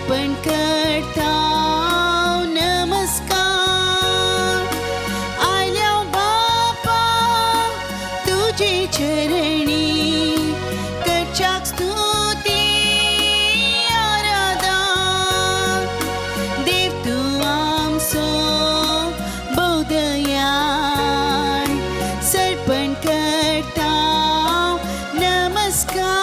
सरपण करता नमस्कार. आयल्या बापा तुझे चरणी करच्याक स्तुती आराधन. देव तूं आमचो बोधयाळ, सरपण करता नमस्कार.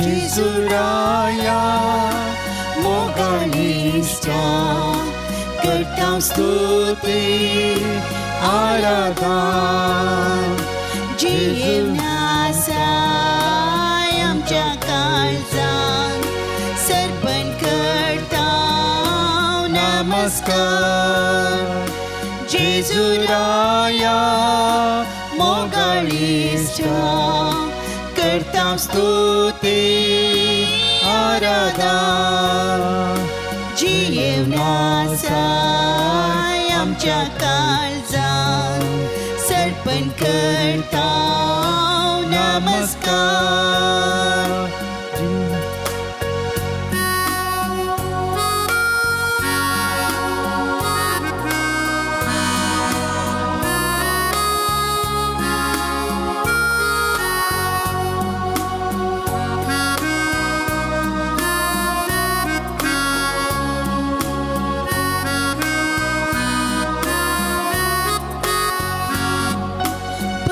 Jesuraya mogalista करता स्तुती आराधन. जीवनासाय आमच्या काळजान सरपण करता नमस्कार. जेजुराया मोगाळिष्टा करता स्तुती आराधन. जीवनासाय आमच्या काळजान सरपण करता नमस्कार.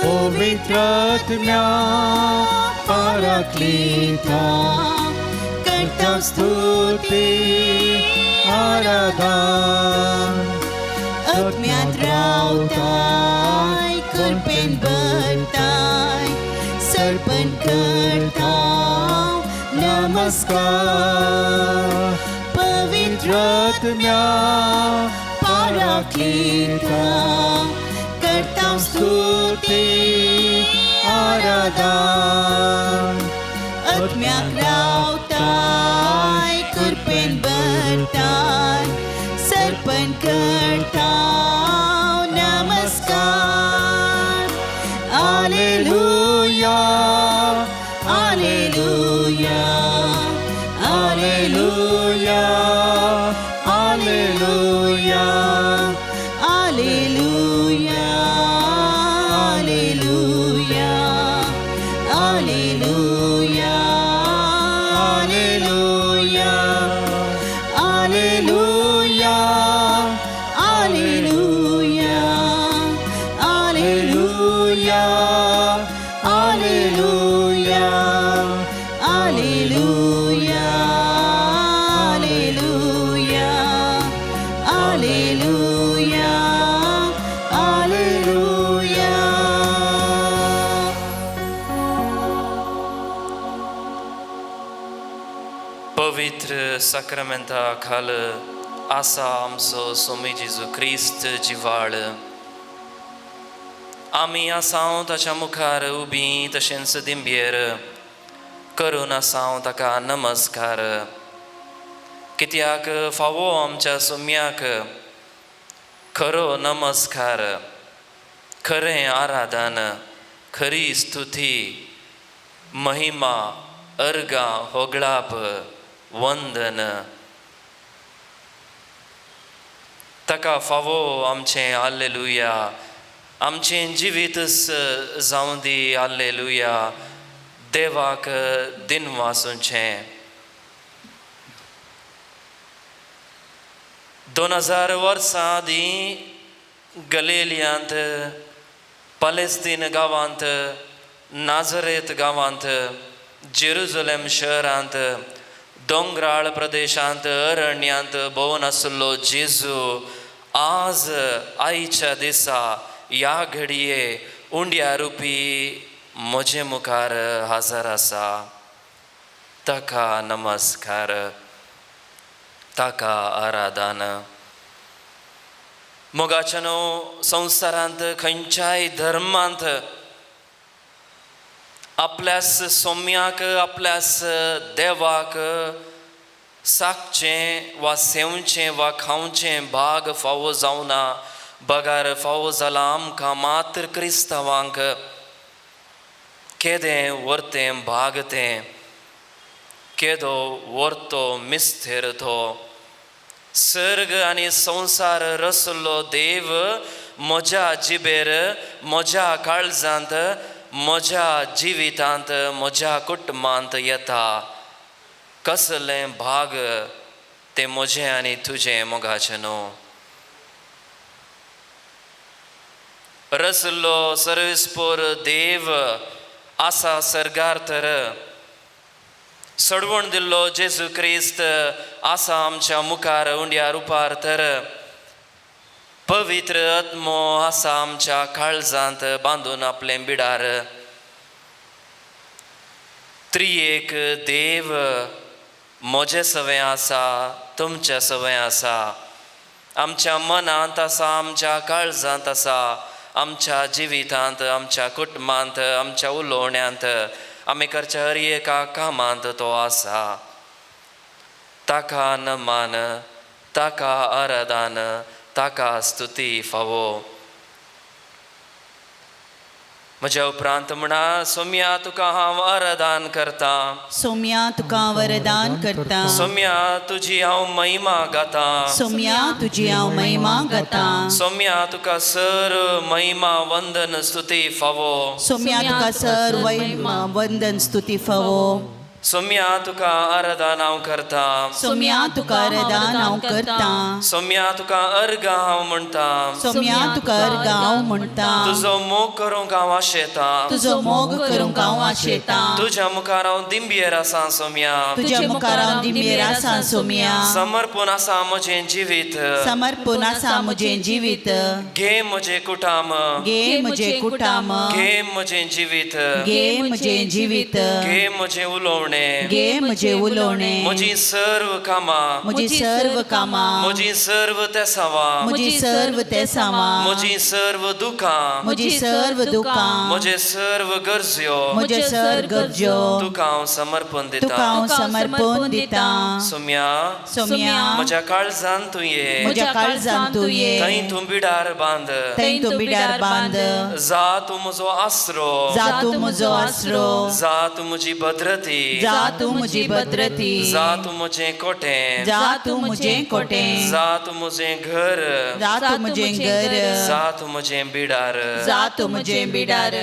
पवित्रात्म्या पाराक्लीता करता स्तुती आराधन. आत्म्यात रावताय कृपेन भरताय सरपण करता नमस्कार. पवित्रात्म्या पाराक्लीता करता स्तुती आराधन. आत्म्याक रावताय कृपेन भरताय सरपण करता नमस्कार. Alleluia, Alleluia, Alleluia, Alleluia, Alleluia, Alleluia, Alleluia, Alleluia, Alleluia, Alleluia, Alleluia, Alleluia, Alleluia, Alleluia, Alleluia, पवित्र साक्रामेंटा खाल आसा आमचो स्वामी जेजू क्रिस्त जिवाळ. आमी आसांव ताच्या मुखार उबीं तशेंच दिंबेर करून आसांव ताका नमस्कार. कित्याक फावो आमच्या सोम्याक खरो नमस्कार, खरें आराधन, खरी स्तुती, महिमा, अर्गां, होगळाप, वंदन. ताका फावो आमचें हाल्लेलुया, आमचें जिवीतच जावं दी हाल्लेलुया. देवाक दिन वासूंचें. 2000 वर्सां आदीं गलिलियांत, पॅलेस्तीन गांवांत, नाझरेत गांवांत, जेरुझलेम शहरांत, दोंगराळ प्रदेशांत, अरण्यांत भोंवन आसलो जेजू आज आयच्या दिसा ह्या घडये उंड्या रुपी म्हजे मुखार हजर आसा ताका नमस्कार ताका आराधन मोगाचनो संवसारांत खंयच्याय धर्मांत आपल्यास सोम्याक आपल्यास देवाक साकचें वा सेवचें वा खावचें भाग फावो जावना बगार फावो जाला आमकां मात्र क्रिस्तांवांक केदें वर्तें भाग तें केदो वर्तो मिस्तेर तो सर्ग आनी संवसार रचलो देव म्हज्या जिबेर म्हज्या काळजांत म्हज्या जिवितांत म्हज्या कुटुंबांत येता कसलें भाग तें म्हजें आनी तुजें मोगाचें न्हू रचलो सर्वेस्पोर देव आसा सर्गार तर सडवण दिल्लो जेजू क्रिस्त आसा आमच्या मुखार उंड्या रुपार तर पवित्र आत्मो आसा आमच्या काळजांत बांदून आपलें बिडार त्रिएक देव म्हजें सवें आसा तुमचें सवें आसा आमच्या मनांत आसा आमच्या काळजांत आसा आमच्या जिवितांत आमच्या कुटुंबांत आमच्या उलोवण्यांत आमी करच्या हर एका कामांत तो आसा ताका नमान ताका आराधन ताका स्तुती फावो म्हज्या उपरांत म्हणा सोम्या तुका हांव आराधन करता सोम्या तुका वरदान करता सोम्या तुजी हांव महिमा गाता सोम्या तुजी हांव महिमा गाता सोम्या तुका सर महिमा वंदन स्तुती फावो सोम्या तुका सर्व वंदन स्तुती फावो सोम्या तुका आराधन हांव करता सोम्या तुका आराधन हांव करता सोम्या तुका अर्घ हांव म्हणटा सोम्या तुका अर्घ हांव म्हणटा तुजो मोग करूंक हांव आशेता तुजो मोग करूंक हांव आशेता तुज्या मुखार हांव दिंबेर आसा सोम्या तुज्या मुखार हांव दिंबेर आसा सोम्या समर्पण आसा म्हजें जिवीत समर्पण आसा म्हजें जिवीत घे म्हजें कुटाम घे म्हजें कुटाम घे म्हजें जिवीत घे म्हजें जिवीत घे म्हजें उलोवणें घे म्हजें उलोवणें म्हजी सर्व कामां म्हजी सर्व कामां म्हजी सर्व तेसावां म्हजी सर्व तेसावां म्हजी सर्व दुखां म्हजी सर्व दुखां म्हजे सर्व गरज्यो म्हजे सर्व गरज्यो तुका हांव समर्पण तुका दिता हांव समर्पण दिता सोम्या सोम्या म्हज्या काळजांत तूं ये म्हज्या काळजांत तूं ये थंय तूं बिडार बांद थंय तूं बिडार बांद जा तूं म्हजो आसरो जा तूं म्हजो आसरो जा तूं म्हजी भद्रती जा तूं म्हजी भद्रती जा तूं म्हजें कोटें जा तूं म्हजें कोटें जा तूं म्हजें घर जा तूं म्हजें घर जा तूं म्हजें बिडार जा तूं म्हजें बिडार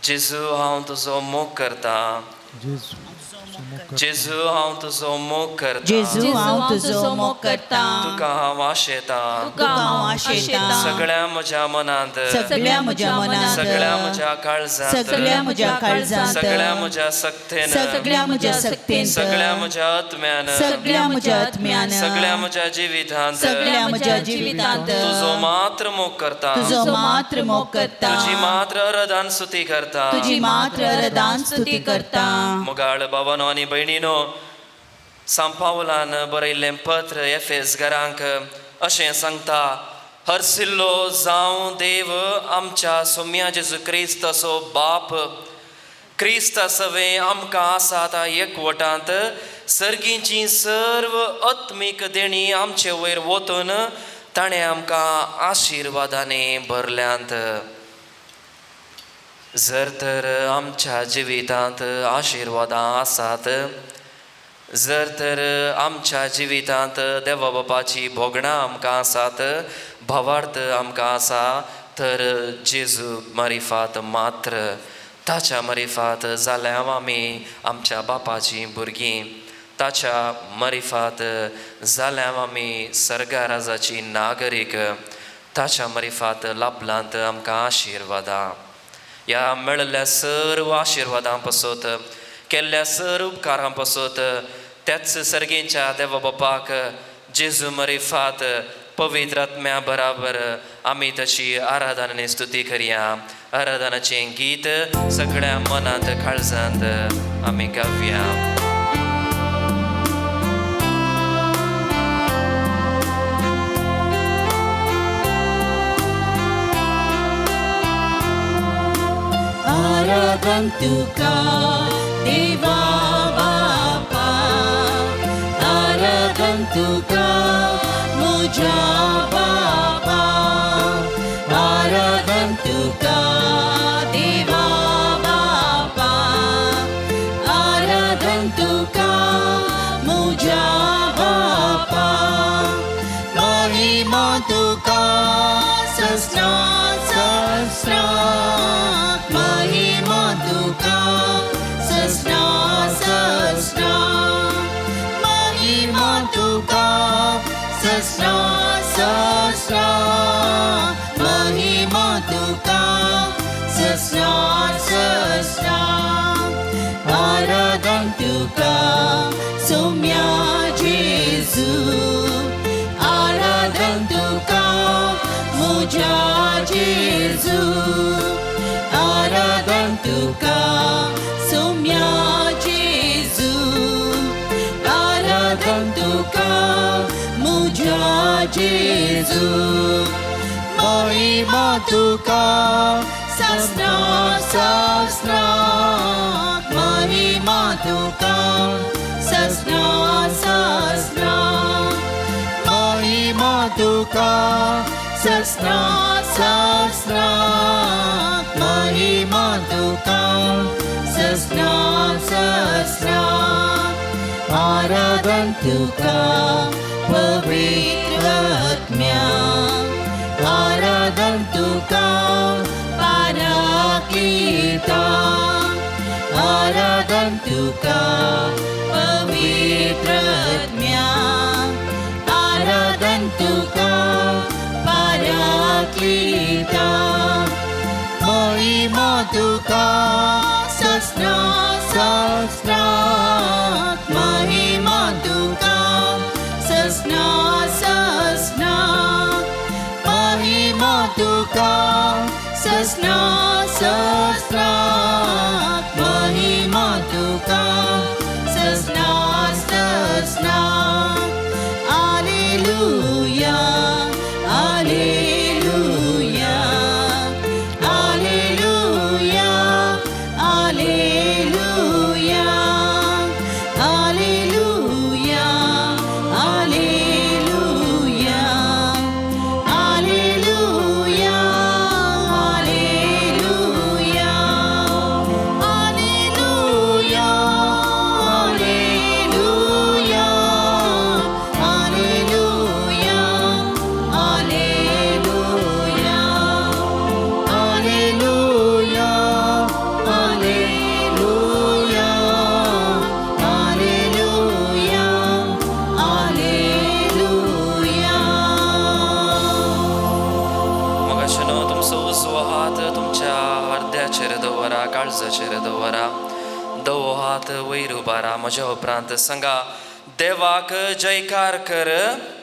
जेजू हांव तुजो मोग करता जेजू हांव तुजो मोग करता जेजू हांव तुजो मोग करता तुका हांव आशेता तुका हांव आशेता सगळ्या म्हज्या मनांत सगळ्या म्हज्या मनांत सगळ्या म्हज्या काळजांत सगळ्या म्हज्या काळजांत सगळ्या म्हज्या सक्तेन सगळ्या म्हज्या सक्तेंत सगळ्या म्हज्या आत्म्यान सगळ्या म्हज्या आत्म्यान सगळ्या म्हज्या जिवितांत सगळ्या म्हज्या जिवितांत तुजो मात्र मोग करता तुजो मात्र मोग करता तुजी मात्र आराधन स्तुती करता तुजी मात्र आराधन स्तुती करता मोगाळ भावानो आनी भयणीनो सांपावलान बरयल्लें पत्र एफेसकारांक अशें सांगता हरसिल्लो जावं देव आमच्या सोम्या जेजू क्रिस्त असो बाप क्रिस्त सवें आमकां आसात एकवटांत सर्गीची सर्व आत्मीक देणी आमचे वयर वतून ताणें आमकां आशिर्वादांनी भरल्यांत जर तर आमच्या जिवितांत आशिर्वादां आसात जर तर आमच्या जिवितांत देवा बापाची भोगणां आमकां आसात भावार्थ आमकां आसा तर जेजू मारिफात मात्र ताच्या मारिफात जाल्यार आमी आमच्या बापाची भुरगीं ताच्या मारिफात जाल्यार आमी सर्गाराजाची नागरीक ताच्या मारिफात लाभलांत आमकां आशिर्वादां ह्या मेळिल्ल्या सर्व आशिर्वादां पासत केल्ल्या सर्व उपकारां पासत त्याच सर्गेच्या देवा बापाक जेजू मारिफात पवित्र आत्म्या बराबर आमी तशी आराधनाने स्तुती करया. आराधनाचें गीत सगळ्या मनांत काळजांत आमी गावया. आराधन तुका देवा बापा, आराधन तुका म्हज्या बापा, आराधन तुका देवा बापा, आराधन तुका म्हज्या बापा, महिमा तुका सस्ना सस्ना, महिमा तुका सस्ना सस्ना, महिमा तुका सस्ना सस्ना, महिमा तुका सस्ना सस्ना, आराधन तुका सौम्या जेजू, आराधन तुका म्हज्या जेजू, आराधन तुका सौम्या जेजू, आराधन तुका म्हज्या जेजू, महिमा तुका सस्ना सस्ना, महिमा तुका सस्ना सस्ना, महिमा तुका सस्ना सस्ना, महिमा तुका सस्ना सस्ना, आराधन तुका पवित्र आत्म्या, आराधन तुका पाराक्लिता, आराधन तुका पवित्र आत्म्या, आराधन तुका पाराक्लिता, महिमा तुका सस्ना सस्ना, महिमा तुका सस्ना सस्ना, महिमा तुका सस्ना सस्ना, महिमा तुका सस्ना सस्ना, Alleluia, Alleluia, Alleluia, Alleluia, Alleluia, Alleluia, Alleluia, Alleluia, काळजाचेर दवरा. दवो हात वयर उबारा. म्हज्या उपरांत सांगा, देवाक जयकार कर,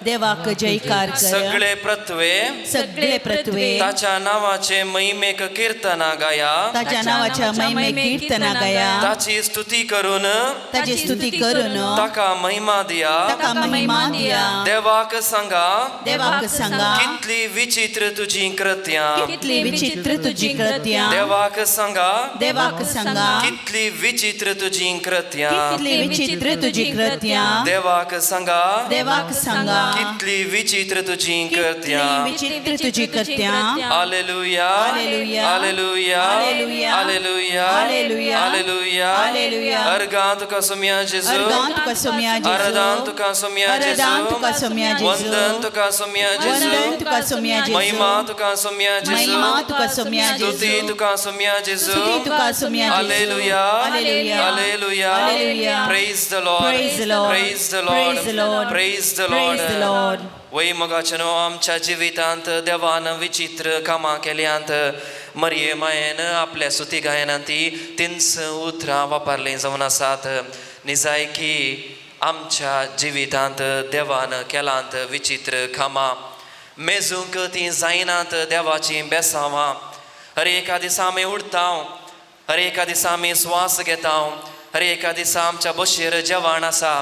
देवाक जयकार कर, सगळे प्रथवे सगळे प्रथवे ताच्या नावाचे महिमेक कीर्तना गाया, ताच्या नावाच्या महिमेक कीर्तना गाया, ताची स्तुती करून ताची स्तुती करून ताका महिमा दिया, ताका महिमा दिया. देवाक सांगा, देवाक सांगा, कितली विचित्र तुझी कृत्यां, कितली विचित्र तुझी कृत्यां. देवाक सांगा, देवाक सांगा, कितली विचित्र तुझी कृत्यां. कितली विचित्र तुझी कृत्यां. देवाक सांगा, देवाक सांगा, कितली विचित्र तुझी कृत्यां. विचित्र तुझी कृत्यां. Hallelujah, hallelujah, hallelujah, hallelujah, hallelujah, hallelujah, hallelujah, hallelujah. अर्गां तुका सोम्या जेजू, अर्गां तुका सोम्या जेजू, आराधन तुका सोम्या आराधन जेजू, तुका सोम्या जेजू, वंदन तुका सोम्या वंदन जेजू, तुका सोम्या जेजू, महिमा तुका सोम्या जेजू, महिमा तुका सोम्या जेजू, स्तुती तुका सोम्या जेजू. स्तुती तुका सोम्या जेजू. Hallelujah, hallelujah, hallelujah, hallelujah. praise the Lord, Praise the Lord, praise the Lord, praise the Lord, praise the praise the Lord. Lord. वै मोगाचनो आमच्या जिवितांत देवान विचित्र कामां केल्यांत मरये मायेन आपल्या स्तुती गायनांती 300 उतरां वापरलीं जावन आसात. निजाय की आमच्या जिवितांत देवान केलांत विचित्र कामां. मेजूंक ती जायनात देवाची बेसांवां. हर एका दिसा आमी उठता, हर एका दिसा आमी स्वास घेता, हर एका दिसा आमच्या बशेर जेवण आसा.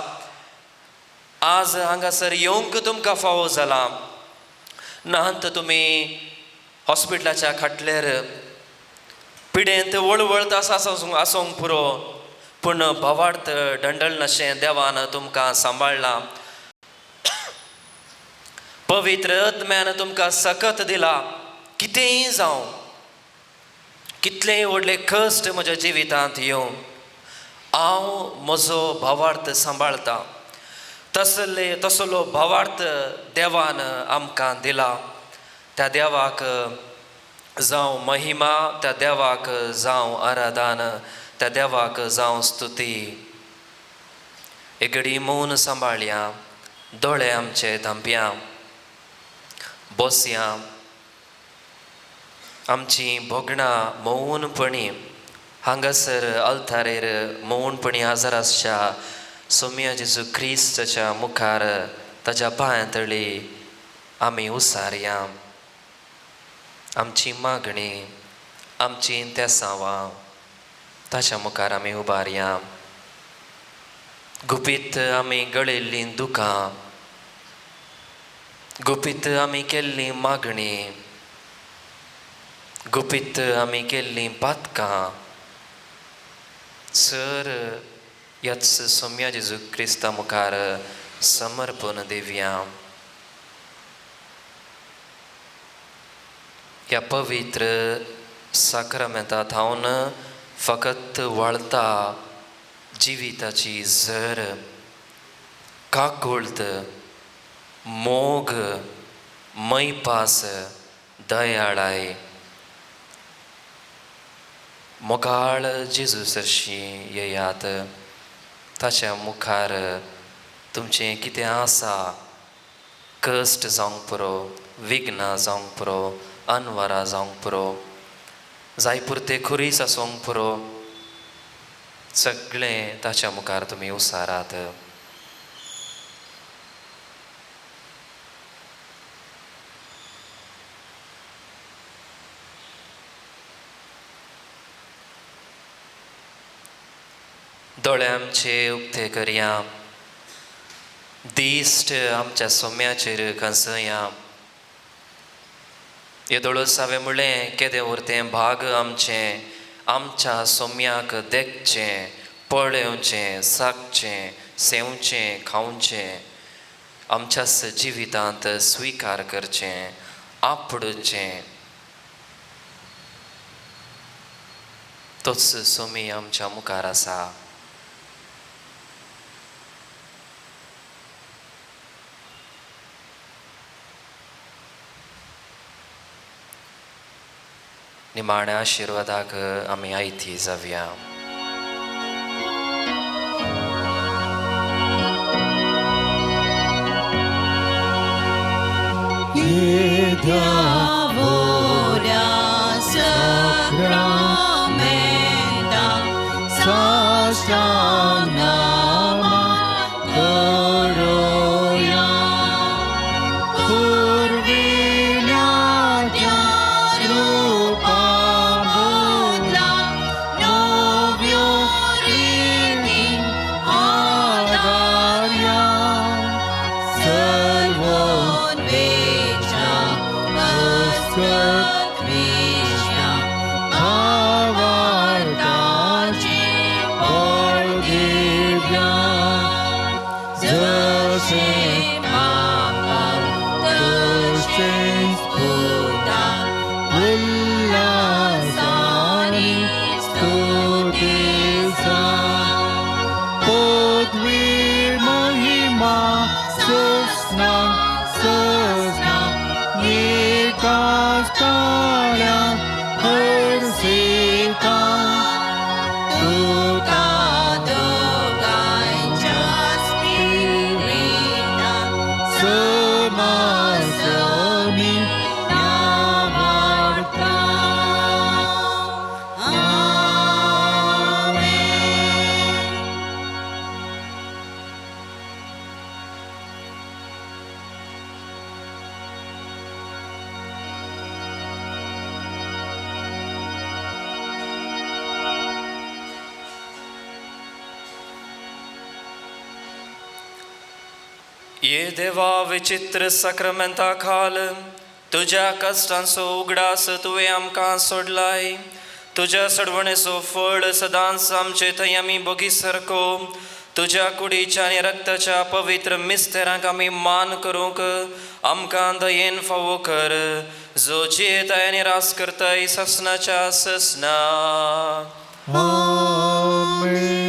आज हांगासर येवंक तुमकां फावो जाला. नाहंत तुमी हॉस्पिटलाच्या खाटलेर पिडेंत वळवळत आसूंक पुरो, पूण भवार्थ ढंढळनाशें देवान तुमकां सांबाळ्ळां. पवित्र आत्म्यान तुमकां सकत दिला. कितेंय जावं, कितलेय व्हडले कश्ट म्हज्या जिवितांत येवं, हांव म्हजो भावार्थ सांबाळटा. तसलो भावार्थ देवान आमकां दिला. त्या देवाक जावं महिमा, त्या देवाक जावं आराधन, त्या देवाक जावं स्तुती. एक घडी मौन सांबाळया, दोळे आमचे धांपया, बसया. आमची भोगणां मौनपणी हांगासर अल्तारेर मौनपणी हजर आसच्या सोम्या जेजू क्रिस्ताच्या मुखार ताच्या पांयातळी आमी उसारया. आमची मागणी, आमची तेसांवां ताच्या मुखार आमी उबारया. गुपीत आमी गळयल्लीं दुखां, गुपीत आमी केल्ली मागणी, गुपीत आमी केल्लीं पातकां सर ह्याच सोम्या जेजू क्रिस्ता मुखार समर्पण दिवया. ह्या पवित्र साक्रामेंतांत हांव न फकत वळता जिविताची झर, काकुळत, मोग, मैपास, दयाळाय, मोगाळ जेजू सरशी येयात. ताच्या मुखार तुमचें कितें आसा, कश्ट जावंक पुरो, विघ्नां जावंक पुरो, अनवरां जावंक पुरो, जाय पुरते खुरीस आसूंक पुरो, सगळें ताच्या मुखार तुमी उसारात. दोळे आमचे उक्ते करया, दिश्ट आमच्या सोम्याचेर घांसया. हे दोळस हांवें म्हणलें केदें उरतें भाग आमचें, आमच्या सोम्याक देखचें, पळोवचें, सागचें, सेवचें, खावचें, आमच्याच जिवितांत स्विकार करचें, आपडुचें. तोच सोमी आमच्या मुखार आसा. निमाण्या आशिर्वादाक आमी आयती जावया. ये देवा विचित्र सक्रमेंता खाल तुझ्या कष्टांचो उगडास तुवें आमकां सोडलाय. तुझ्या सडवणेचो फळ सदांच आमचे थंय आमी बगी सारको. तुझ्या कुडीच्या आनी रक्ताच्या पवित्र मिस्तेरांक आमी मान करूंक आमकां दयेन फावो कर. जो जियेताय आनी रास करताय ससनाच्या ससना. आमेन.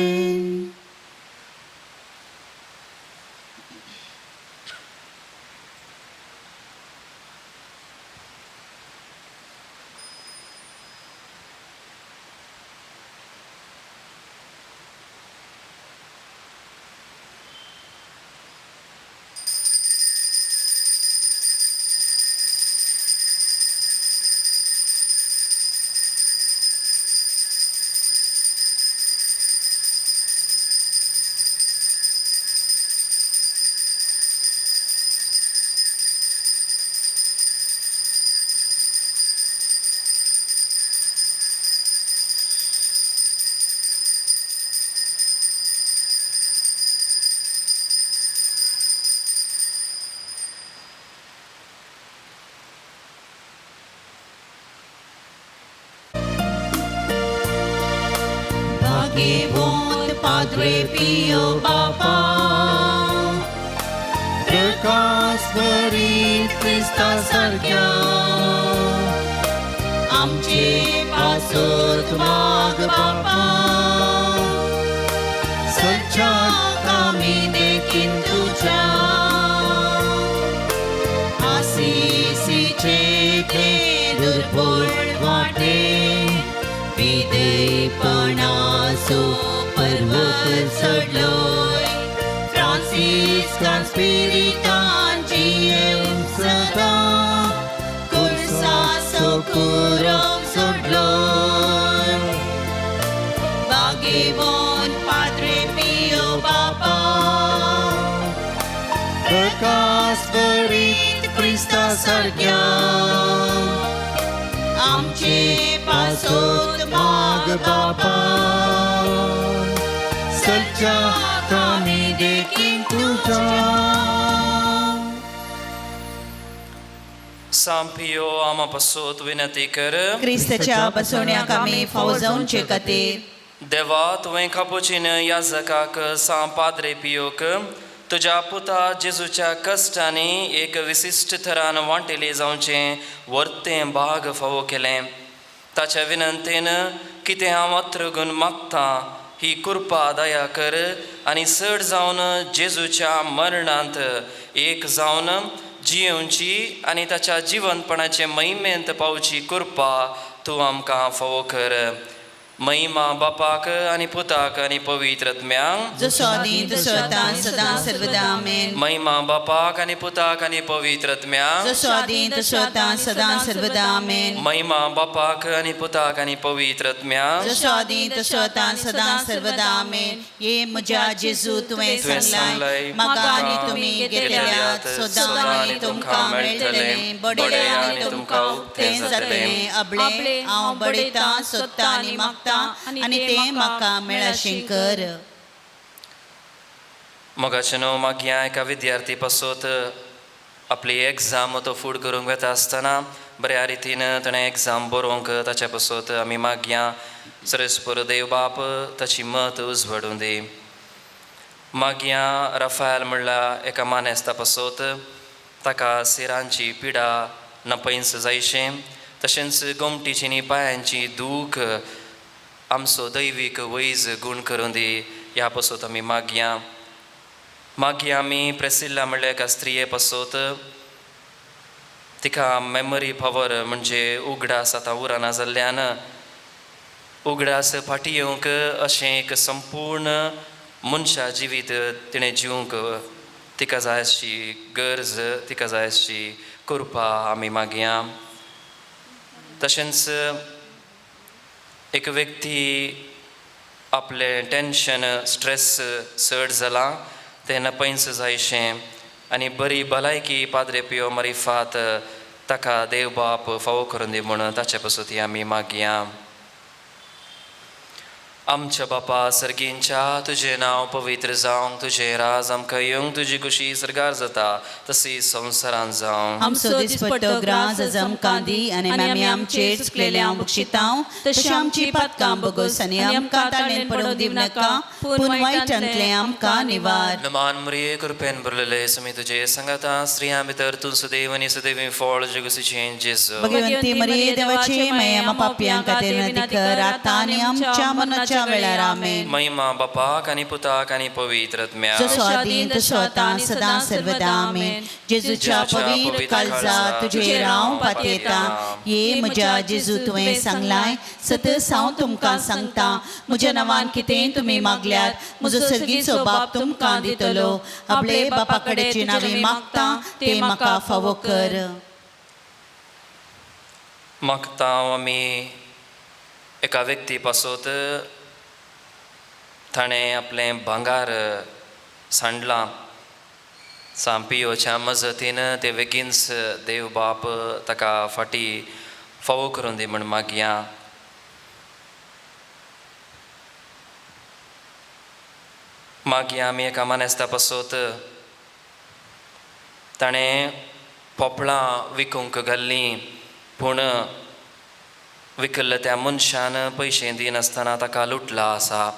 भाग्यवान Padre Pio Papa, प्रकाश भरीत ख्रिस्ता सारख्या आमचे पासोत माग बापा. सच्चा कामी देखील तुझ्या आशिषीचे ते दुर्बळ वाटे. विधेयपणाचो पर्वत चढलोय. फ्रांसिस्कान स्पिरितान जियेव सदा. कुर्साचो कुरव सोडलोय. भाग्यवान Padre Pio Papa, प्रकाश भरीत ख्रिस्ता सारख्या आमचे पासोत माग बापा. सच्चा कामी देखील तुझ्या. सांपियो आमा पासोत विनंती कर. क्रिस्ताच्या बसवण्याक आमी फावो जावचे खातीर देवा तुवें कापुचीन याजकाक सांग पाद्रे पियोक तुझ्या पुता जेजूच्या कश्टांनी एक विशिश्ट तरान वांटेली जावचें वर्तें भाग फावो केलें. ताच्या विनंतेन कितें हांव अत्रगून मागतां ही कृपा दया कर आनी चड जावन जेजूच्या मरणांत एक जावन जियोवची आनी ताच्या जिवंतपणाचे महिमेंत पावची कृपा तूं आमकां फावो कर. महिमा बापाक आनी पुताक आनी पवित्रत्म्यांक जसो आदी तसो आतां सदां सर्वदा आमेन. महिमा बापाक आनी पुताक आनी पवित्रत्म्यांक जसो आदी तसो आतां सदां सर्वदा आमेन. महिमा बापाक आनी पुताक आनी पवित्रत्म्यांक जसो आदी तसो आतां सदां सर्वदा आमेन. ये म्हज्या जेजू तुवें सांगलाय म्हाका आनी तुमी घेतल्यात सदां आनी तुमकां मेळटलें. बडें आनी तुमकां उक्तें जातलें. अबळे हांव बडयतां सोदतां आनी मागतां आनी तें म्हाका मेळशें कर. मोगाचें न्हू मागया एका विद्यार्थी पासत आपली एग्जाम तो फूड करूंक वता आसतना बऱ्या रितीन ताणें एग्जाम बरोवंक ताच्या पासत आमी मागया सरेस्पर देव बाप ताची मत उजवाडूं दी. मागया राफायल म्हणल्यार एका मानेस्ता पासत ताका सिरांची पिडा नपयस जायशें तशेंच गोमटीची न्ही पांयांची दूख आमचो दैवीक वैज गूण करूं दी. ह्या पासत आमी मागया. मागया आमी प्रेसिल्ला म्हणल्यार एका स्त्रिये पासत तिका मेमरी पावर म्हणजे उगडास आतां उरना जाल्ल्यान उगडास फाटी येवंक अशें एक संपूर्ण मनशा जिवीत तिणें जिवंक तिका जाय आसची गरज तिका जाय आसची कृपा आमी मागया. तशेंच एक व्यक्ती आपलें टेंशन स्ट्रेस चड जालां तें नपयस जायशें आनी बरी भलायकी पाद्रे पियो मारिफात ताका देव बाप फावो करून दी म्हूण ताचे पासत आमी मागया. आमच्या बापा सर्गींच्या तुझे नाव पवित्र जावंक, तुझे राज आमकां येवंक, तुजी कुशी सरगार जाता तशी संवसारांत जावं. आमचो दिसपट्टो ग्रास आज आमकां दी आनी आमी आमचेर चुकलेल्या बुक्षितांव तशी आमची पातकां बोगोस आनी आमकां ताळमेन पडोवंक दिव नाका पूण वायटांतले आमकां निवार. नमान मरिये कृपेन भरलेले सुमी तुझे संगता स्त्रियां भितर तूं सुदैव आनी सुदैवी फळ जगुसीचें जेजू. भगवंती मरिये देवाची माय आम्हा पापयांक खातीर विनंती कर आतां आनी आमच्या मरणाच्या वेळार आमेन. महिमा बापाक आनी पुताक आनी पवित्र आत्म्याक. जसो आदीं तसो आतां सदां सर्वदा आमेन. जेजूच्या पवित्र काळजात तुझेर हांव पातयेता. ये म्हज्या जेजू तुवें सांगलाय सतत हांव तुमकां सांगता, म्हज्या नांवान कितें तुमी मागल्यात म्हजो सर्गीचो बाप तुमकां दितलो. आपले बापा कडेची नांवी मागता ते म्हाका फावो कर. मागता आमी एका व्यक्ती पासत ताणें आपलें भांगार सांडलां. सांपियोच्या मजतीन ते बेगीनच देव बाप ताका फाटी फावो करून दी म्हण मागया. मागया आमी एका मानेस्ता पासत ताणें पोपळां विकूंक घाल्लीं पूण विकल्ल्या त्या मनशान पयशे दिनासतना ताका लुटला आसा.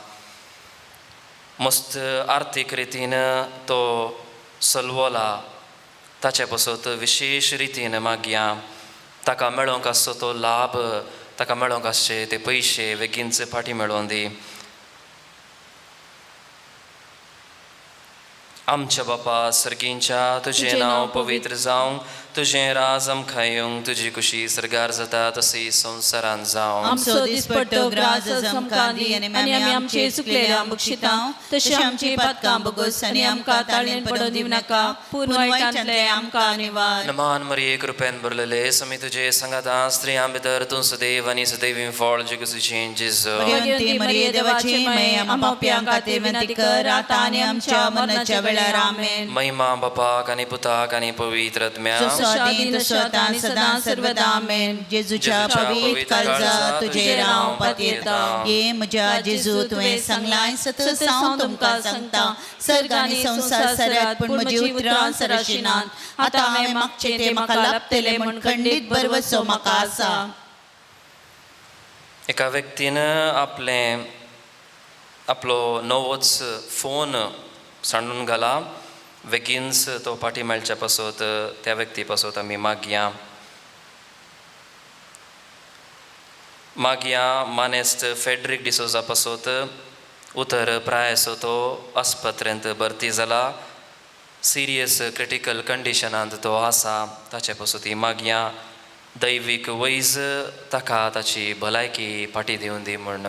मस्त आर्थीक रितीन तो सलवला. ताचे पासत विशेष रितीन मागया ताका मेळोंक आसचो तो लाभ, ताका मेळोंक आसचे ते पयशे बेगीनच फाटी मेळोवन दी. आमच्या बापा सर्गींच्या तुझे नांव पवित्र जावं, तुझें राज आमकां येवंक, तुजी कुशी सरगार जाता तशी संवसारांत जावं. आमचो दिसपट्टो ग्रास आज आमकां दी आनी आमी आमचेर चुकलेल्या बुक्षितांव तशी आमची पातकां बोगोस आनी आमकां ताळमेन पडोवंक दिव नाका पूण वायटांतले आमकां निवार. नमान मरिये कृपेन भरलेले समी तुझे संगता स्त्रियां भितर तूं सुदैव आनी सुदैवी फळ जगुसीचें जेजू. भगवंती मरिये देवाची माय आम्हा पापयांक खातीर विनंती कर आतां आनी आमच्या मरणाच्या वेळार आमेन. महिमा बापाक आनी पुताक आनी पवित्र आत्म्याक. आदीं तसो आतां सदां सर्वदा आमेन. जेजूच्या पवित्र काळजात तुझेर हांव पातयेता. ये म्हज्या जेजू तुवें सांगलाय सतत हांव तुमकां सांगता, सर्ग आनी संवसार सऱ्यात पूण म्हजी उतरां सरशिनात. आतां हांवें मागचें तें म्हाका लाभतलें म्हूण खंडीत भरवसो म्हाका आसा. एका व्यक्तीन आपलो नवोच फोन सांडून घाला. बेगीनच तो फाटी मेळच्या पासत त्या व्यक्ती पासत आमी मागया. मानेस्त फेड्रीक डिसोजा पासत उतर प्रायसो तो आस्पत्रेंत भरती जाला. सिरियस क्रिटिकल कंडिशनांत तो आसा. ताचे पासत ही मागया दैवीक वैज ताका ताची भलायकी फाटी दिवन दी म्हण.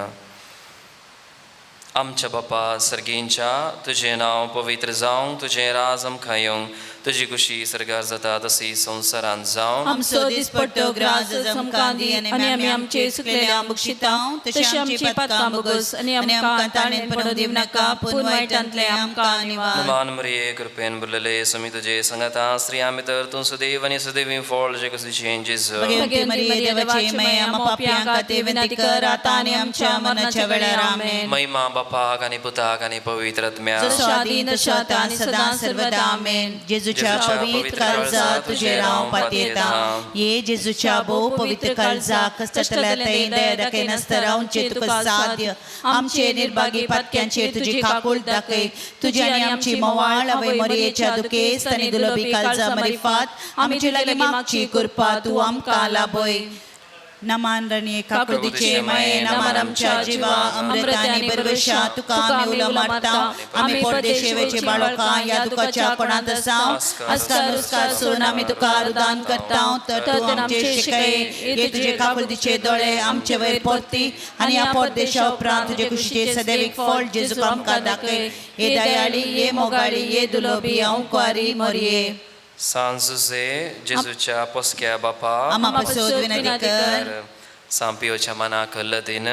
आमच्या बापा सर्गींच्या तुझे नांव पवित्र जावं, तुझे राज आमकां येवंक, तुजी कुशी सरगार जाता तशी संवसारांत जावं. आमचो दिसपट्टो ग्रास आज आमकां दी आनी आमी आमचेर चुकलेल्या बुक्षितांव तशी आमची पातकां बोगोस आनी आमकां ताळमेन पडोवंक दिव नाका पूण वायटांतले आमकां निवार. नमान मरिये कृपेन भरलेले समी तुझे संगता स्त्रियां भितर तूं सुदैव आनी सुदैवी फळ जगुसीचें जेजू. भगवंती मरिये देवाची माय आम्हा पापयांक खातीर विनंती कर आतां आनी आमच्या मरणाच्या वेळार आमेन. महिमा बापाक आनी पुताक आनी पवित्र आत्म्याक. जसो आदीं तसो आतां आनी सदां सर्वदा आमेन. जेजूच्या पवित्र काळजात तुझेर हांव पातयेता. ये जेजूच्या भोव पवित्र काळजाक कश्टातल्या दया दाखयनासतना रावचें तुका साध्य. आमचे निर्भागी पातक्यांचेर तुजी काकूळ दाखय. तुजी आनी आमची मोवाळ आवय मरियेच्या दुखेस्त आनी दुलोभी काळजा मरिफात आमचे लागीं मागची कृपा तूं आमकां लाभय. नमान रणी काकुळदीचे माये नमान आमच्या जिवा अमृतानी परवशा तुका आमी उलो मारता. आमी परदेशेवेचे बाळकां या दुखाच्या कोणांत आसा. अस्कार नुस्कार सोन आमी तुका रुदान करता. तर तूं आमचे शिकय. ये तुजे काकुळदीचे दोळे आमचे वयर परती आनी ह्या परदेशा उपरांत तुजे कुशीचे सदैवीक फळ जेजूक आमकां दाखय. ये दयाळी, ये मोगाळी, ये दुलोभी हांव कुंवारी मरिये. सांजुजे जेजूच्या पोसक्या बापा आम्हा पासत विनंती कर. सांपियोच्या मनाक लदीन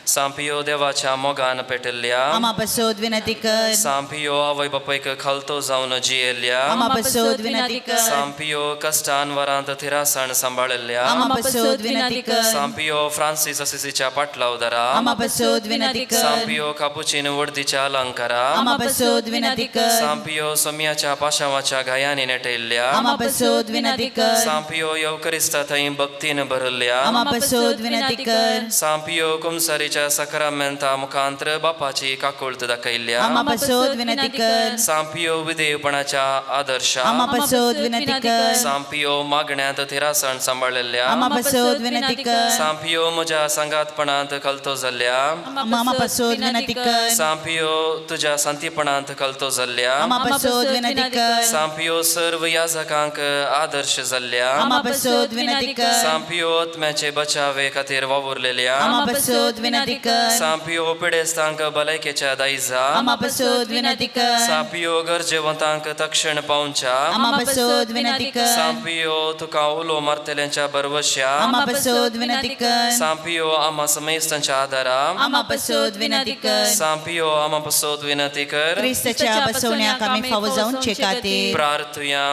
सांपियो देवाच्या मोगान पेटल्या आम्हा पासोद विनंती कर सांपियो आवय बापायक खालतो जावन जियेल्या आम्हा पासोद विनंती कर सांपियो कष्टान वरांत थिरासण सांबाळल्या आम्हा पासोद विनंती कर सांपियो फ्रांसिस असिसीच्या पाटलाव दरा आम्हा पासोद विनंती कर सांपियो कापुचीन वर्दीच्या अलंकारा आम्हा पासोद विनंती कर सांपियो सोम्याच्या पाशावाच्या गायांनी नेटयल्ल्या आम्हा पासोद विनंती कर सांपियो येवकरिस्ता थंय भक्तीन भरल्या आम्हा पासोद विनंती कर सांपियो कुमसारीच्या सक्रामेंता मुखांतर बापाची काकुळत दाखयल्या आम्हा पासोद विनंती कर सांपियो विधेयपणाच्या आदर्शा आम्हा पासोद विनंती कर सांपियो मागण्यांत थिरासण सांबाळल्या आम्हा पासोद विनंती कर सांपियो म्हज्या संगातपणांत कलतो जाल्ल्या आम्हा पासोद विनंती कर सांपियो तुझ्या संतीपणांत कलतो जाल्ल्या आम्हा पासोद विनंती कर सांपियो सर्व याजकांक आदर्श जाल्ल्या आम्हा पासोद विनंती कर सांपियो आत्म्याचे बचावे खातीर वावुरलेल्या आम्हा पासोद विनंती कर सांपियो पिडेस्तांक भलायकेच्या दायजा आम्हा पासोद विनंती कर सांपियो गरजेवंतांक तक्षण पावच्या आम्हा पासोद विनंती कर सांपियो तुका उलो मारतल्यांच्या बरवश्या आम्हा पासोद विनंती कर सांपियो आम्हा समेस्तांच्या आदारा आम्हा पासोद विनंती कर सांपियो आम्हा पासोद विनंती कर क्रिस्ताच्या बसवण्याक आम्ही फावो जाऊन खातीर प्रार्थुया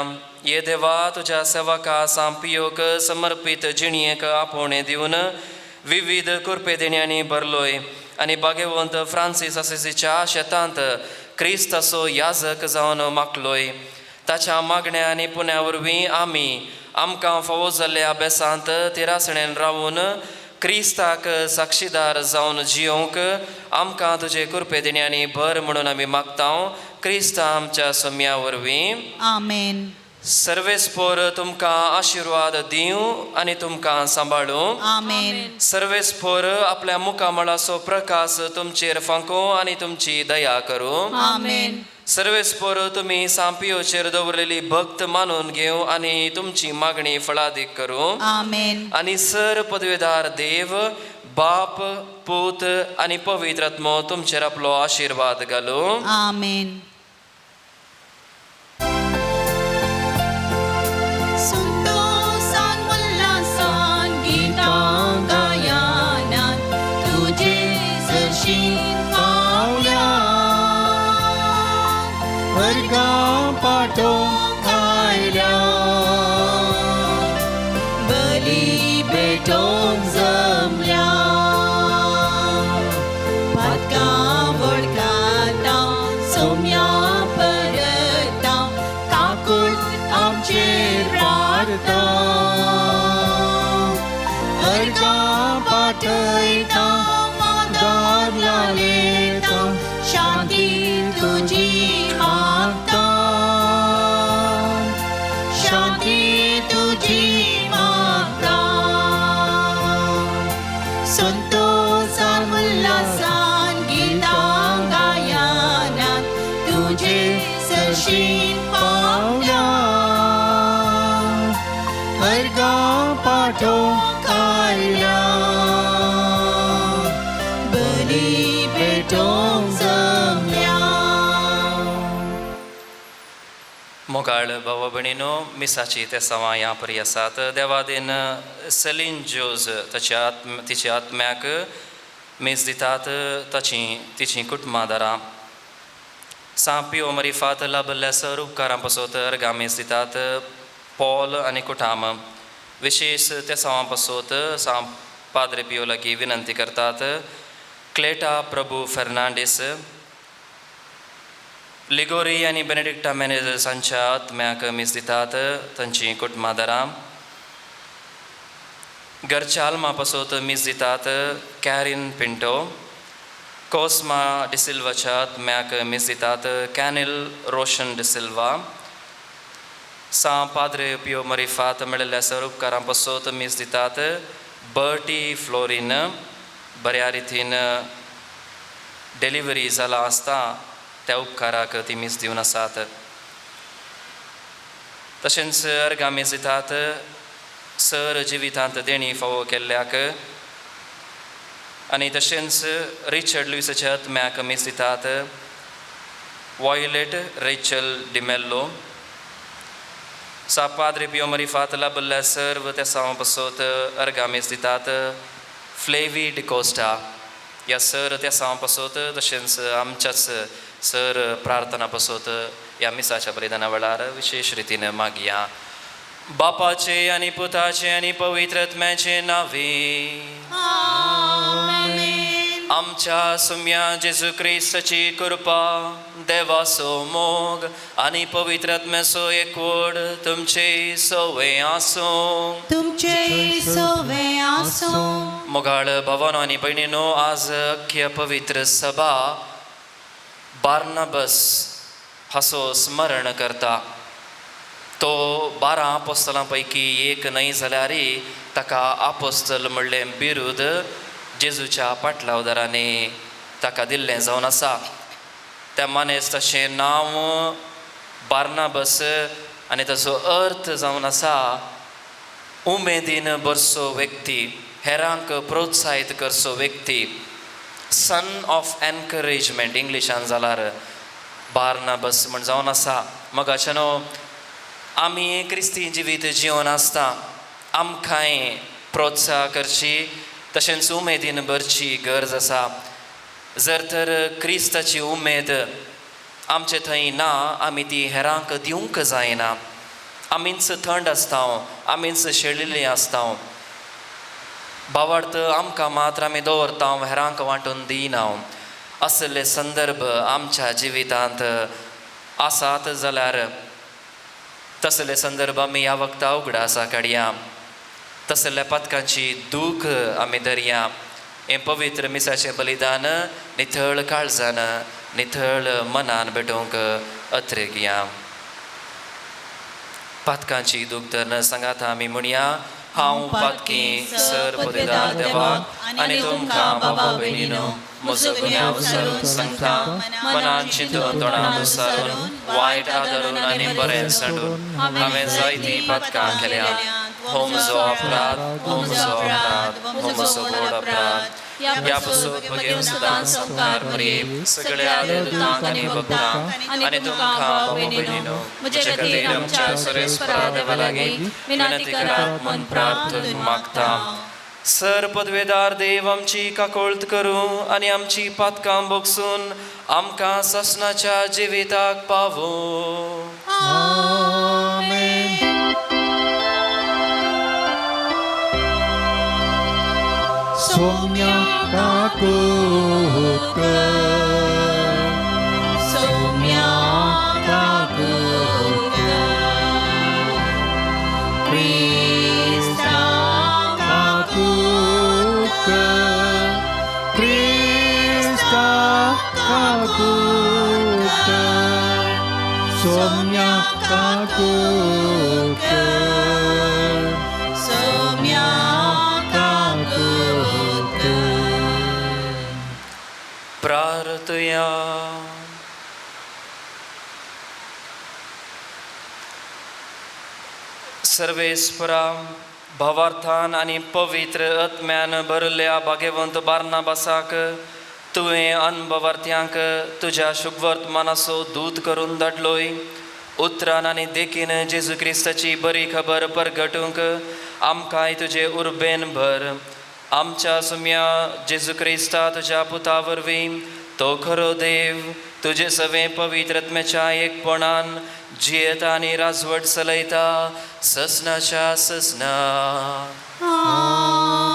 ये देवा तुझ्या सेवका सांपियोक समर्पित जिणयेक आपोवणे दिवन विविध कुरपे देण्यांनी भरलोय आनी भाग्यवंत फ्रांसीस असिसीच्या शेतांत क्रिस्त असो याजक जावन मागलोय ताच्या मागण्या आनी पुण्या वरवीं आमी आमकां फावो जाल्ल्या अभ्यासांत तिरासणेन रावून क्रिस्ताक साक्षीदार जावन जियोंक आमकां तुजे कुरपे देण्यांनी भर म्हणून आमी मागतां क्रिस्ता आमच्या सोम्या वरवीं आमेन सर्वेस्पोर तुमकां आशिर्वाद दिवं आनी तुमकां सांबाळूं आमेन सर्वेस्पोर आपल्या मुखामळाचो प्रकाश तुमचेर फांको आनी तुमची दया करूं आमेन सर्वेस्पोर तुमी सांपियोचेर दवरलेली भक्त मानून घेवं आनी तुमची मागणी फळादीक करूं आमेन आनी सर पदवेदार देव बाप पूत आनी पवित्र आत्मो तुमचेर आपलो आशिर्वाद घालूं आमेन वर्गां पाठोवंक आयल्या बली भेटोवंक जमल्या पातकां वळखाता सोम्या परता काकूळ आमचेर वारता वर्गां पाठयता दार लायता शांती तुजी शांती तुझी मागता संतोषान उल्हासान गितां गायनात तुझे सरशीन पावल्या वर्गां पाठोवंक आयल्या बली भेटोवंक जमल्या मोगाळ भावा भयणीनो मिसाची ते सवां ह्या परी आसात देवादीन सेलीन जोज तिचे आत्म्याक मीस दितात तिची कुटुंबादारां सांपियो मरिफात लाभल्ल्या सर उपकारां पासत अर्गां मीस दितात पॉल आनी कुटाम विशेष ते सवां पासत पाद्रे पियो लागीं विनंती करतात क्लेटा प्रभू फेर्नांडीस लिगोरी आनी बेनेडिक्टा मेनेझसांच्या आत्म्याक मीस दितात तांची कुटुंबादारां गरचाल्मा पासत मीस दितात कॅरीन पिंटो कोस्मा डिसिल्वाच्या आत्म्याक मीस दितात कॅनिल रोशन डिसिल्वा पाद्रे पियो मरिफात मेळिल्ल्या सर उपकारां पासत मीस दितात बर्टी फ्लोरीन बऱ्या रितीन डिलिव्हरी जाला आसता त्या उपकाराक ती मीस दिवन आसात तशेंच अर्गां मीस दितात सर जिवितांत देणी फावो केल्ल्याक आनी तशेंच रिचर्ड लुइसाच्या आत्म्याक मीस दितात वॉयलेट रेचल डिमेल्लो पाद्रे पियो मरिफात लाभल्ल्या सर्व त्या सावां पासत अर्गां मीस दितात फ्लेवी डिकोस्टा ह्या सर त्या सांव पासत तशेंच आमच्याच सर प्रार्थना पासत ह्या मिसाच्या बलिदाना वेळार विशेष रितीन मागया. बापाचे आनी पुताचे आनी पवित्र आत्म्याचे नावे. आमच्या सुम्या जेजू क्रिस्ताची कृपा, देवाचो मोग आनी पवित्र आत्म्याचो एकवट तुमचे सवे आसूं. तुमचे सवे आसूं. मोगाळ भावानो आनी भयणीनो, आज अख्ख्या पवित्र सभा बार्नबास हाचो स्मरण करता. तो 12 आपोस्तलां पैकी एक न्हय जाल्यारय ताका आपोस्तल म्हणलें बिरूद जेजूच्या पाटलावदारांनी ताका दिल्लें जावन आसा. त्या मानेस्त तशें नांव बार्नबास आनी ताचो अर्थ जावन आसा उमेदीन भरसो व्यक्ती, हेरांक प्रोत्साहीत करचो व्यक्ती. सन ऑफ एनकरेजमेंट इंग्लिशान जाल्यार बार्नबास म्हण जावन आसा. मोगाच्यानो आमी क्रिस्ती जिवीत जिवन आसता, आमकांय प्रोत्साह करची तशेंच उमेदीन भरची गरज आसा. जर तर क्रिस्ताची उमेद आमचे थंय ना, आमी ती हेरांक दिवंक जायना. आमीच थंड आसता, आमीच शेळिल्लीं आसता. भावार्थ आमकां मात्र आमी दवरता, हेरांक वांटून दिना. असले संदर्भ आमच्या जिवितांत आसात जाल्यार तसले संदर्भ आमी ह्या वक्ता उगडासा काडया. तसल्या पथकांची दूख आमी धरया. हें पवित्र मिसाचें बलिदान नितळ काळजान, नितळ मनान भेटोवंक अत्रेगया. पथकांची दूख धरन सांगात आमी म्हणया. हांव पातकी सर पदवीदार देवाक आनी तुमकां बाबा भयणीनो, म्हजो गुन्यांव विसरून सांगता, मनान चिंतून तोंडान विसरून वायट आदरून आनी बरें सांडून हांवें जायतीं पथकां केल्यात. हो म्हजो अपराध, हो म्हजो अपराध, हो म्हजो व्हड अपराध. ह्या पासून भगेव सदां संकार करी सगळ्या देवदूतांक आनी भक्तांक आनी तुमकां बाबा भयणीनो, म्हजे खातीर आमच्या सर्वेस्परा देवा लागीं विनंती करात म्हूण प्रार्थून मागता. सर पदवेदार देव आमची काकोळट करूं आनी आमची पातकां बोगसून आमकां ससनाच्या जिविताक पावो. आमेन. सौम्या काकूक, सौम्या काकूक, क्रिस्ता काकूक, क्रिस्ता काकूक, सौम्या काकूक, सौम्या काकूक. प्रार्थया. सर्वेस्परा, भावार्थान आनी पवित्र आत्म्यान भरल्या भाग्यवंत बार्नबासाक तुवें अनभवार्थ्यांक तुज्या शुभवर्तमानाचो दूत करून धाडलोय. उतरान आनी देखीन जेजू क्रिस्ताची बरी खबर परगटूंक आमकांय तुजे उर्बेन भर. आमच्या सुम्या जेजू क्रिस्ता तुज्या पुता वरवीं तो खरो देव तुजे सवे पवित्र आत्म्याच्या एकपणान जियेता आनी राजवट चलयता ससनाच्या ससना.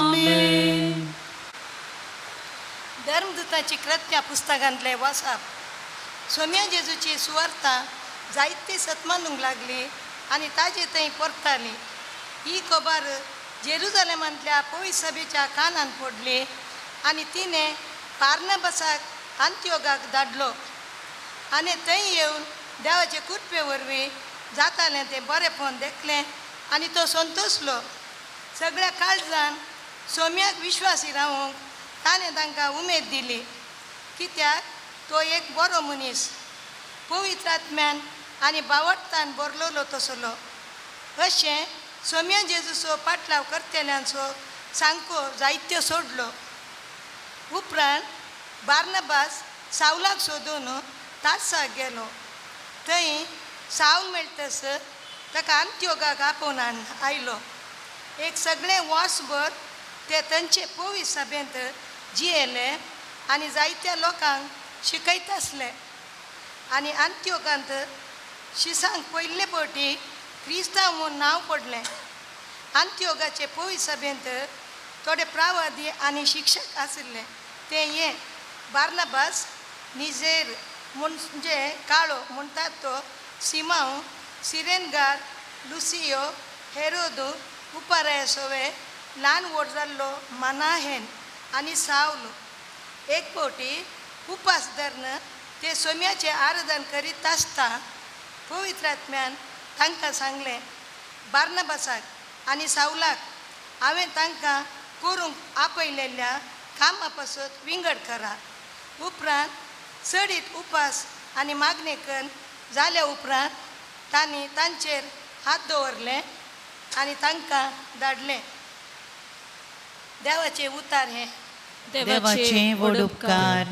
आमेन. धर्मदूताची कृत्या पुस्तकांतले वाचप. सोम्या जेजूची सुवार्ता जायते सतमानूंक लागली आनी ताजे थंय परताली. ही खबर जेरुजालेमांतल्या पवित्र सभेच्या कानान पडली आनी तिणें बार्नबासाक अंत्योगाक धाडलो आनी थंय येवन देवाचे कृपे वरवीं जातालें तें बरेंपण देखलें आनी तो संतोसलो. सगळ्या काळजान सोम्याक विश्वासी रावूंक ताणें तांकां उमेद दिली, कित्याक तो एक बरो मनीस, पवित्र आत्म्यान आनी बावडतान बरलोलो तसलो. अशें सोम्या जेजूचो पाटलाव करतेल्यांचो सांको जायत्यो सोडलो. उपरांत बार्नबास सावलाक सोदून तार्साक गेलो. थंय सावल मेळटस ताका अंत्योगाक आपोवन आयलो. एक सगळें वर्सभर ते तांचे पोवीस सभेंत जियेले आनी जायत्या लोकांक शिकयत आसले. आनी अंत्योकांत शिसांक पयले फावटी क्रिस्तांव म्हूण नांव पडलें. अंत्योगाचे पोवीस सभेंत थोडे प्रवादी आनी शिक्षक आशिल्ले. ते हे बार्नबास, निजेर म्हणजे काळो म्हणटात तो, सिमांव, सिरेनगार, लुसियो, हेरोदू, उपारायसोवे, ल्हान व्हड जाल्लो मनाहेन आनी सावल. एक फावटी उपास धरून ते सोम्याचें आराधन करीत आसता पवित्र आत्म्यान तांकां सांगलें, बार्नबासाक आनी सावलाक हांवें तांकां करूंक आपयलेल्या कामा पासत विंगड करा. उपरांत चडीत उपास आनी मागणे करून जाल्या उपरांत तांणी तांचेर हात दवरले आनी तांकां धाडलें. देवाचें उतार हें. देवाचे व्हड उपकार.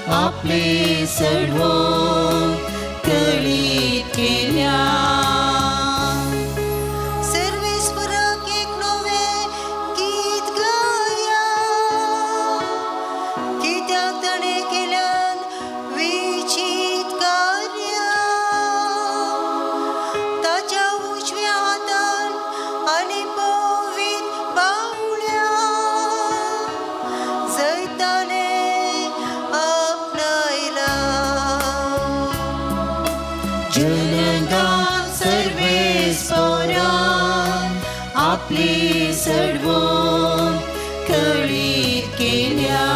आपले सडवून कळीत केल्या. सर्वेस्पराक एक नवे गीत गाया, कित्याक ताणें केल्यान विचित कार्या. ताच्या उजव्या हातान आनी पवित बावल्या जैताने आपली सडवून कळीत केल्या.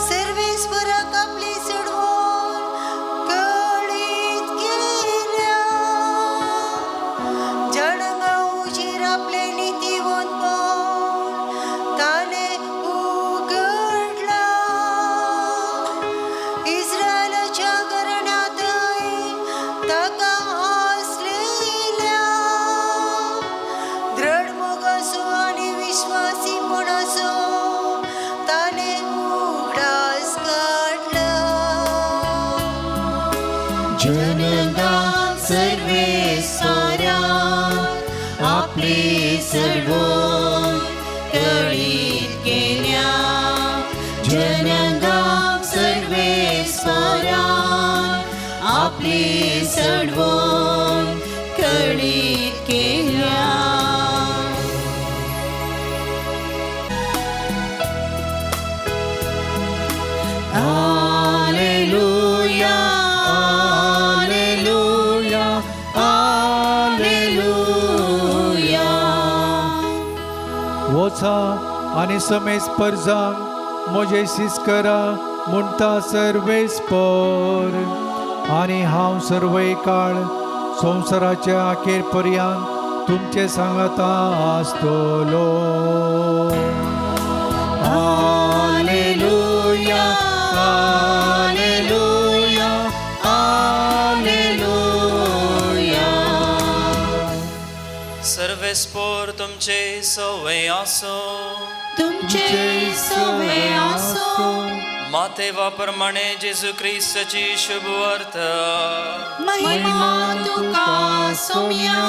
सर्वेस्पराक आपली सडवून कळीत केल्या. जळंगा उजीर आपले नितीवंत पावन ताणें उगडला. इस्रायलाच्या घराण्यांतय ताका आपली सडवून कळीत केल्या. जनांगांक सर्वेस्परान आपली सडवून कळीत केल्या. Hallelujah, hallelujah, hallelujah. वचा आनी समेस्पर जांक मोजेसीस करा म्हणटा सर्वेस्पर. आनी हांव सर्वय काळ संवसाराच्या अखेर पर्यंत तुमचे सांगाता आसतलो. Hallelujah, hallelujah, hallelujah. सर्वेस्पोर तुमचे सवय आसो. तुमचे सवय आसो. मातेवा प्रमाणे जेजू ख्रिस्ताची शुभ अर्थ. महिमा तुका सोम्या.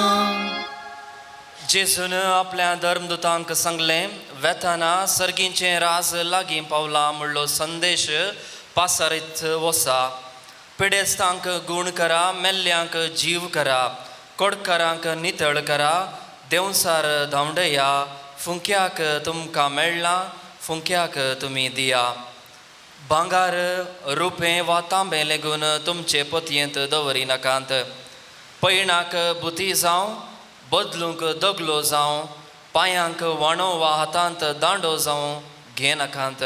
जेजून आपल्या धर्मदूतांक सांगलें, वेताना सर्गींचें राज लागीं पावला म्हणलो संदेश पासारीत वसा. पिडेस्तांक गूण करा, मेल्ल्यांक जीव करा, कोडकारांक नितळ करा, देंवसार धांवडया. फुंक्याक तुमकां मेळ्ळां, फुंक्याक तुमी दिया. भांगार, रुपें वा तांबें लेगून तुमचे पतयेंत दवरी नाकांत. पैणाक बुती जावं, बदलूंक दगलो जावं, पांयांक वाणो वा हातांत दांडो जावं घे नाकांत.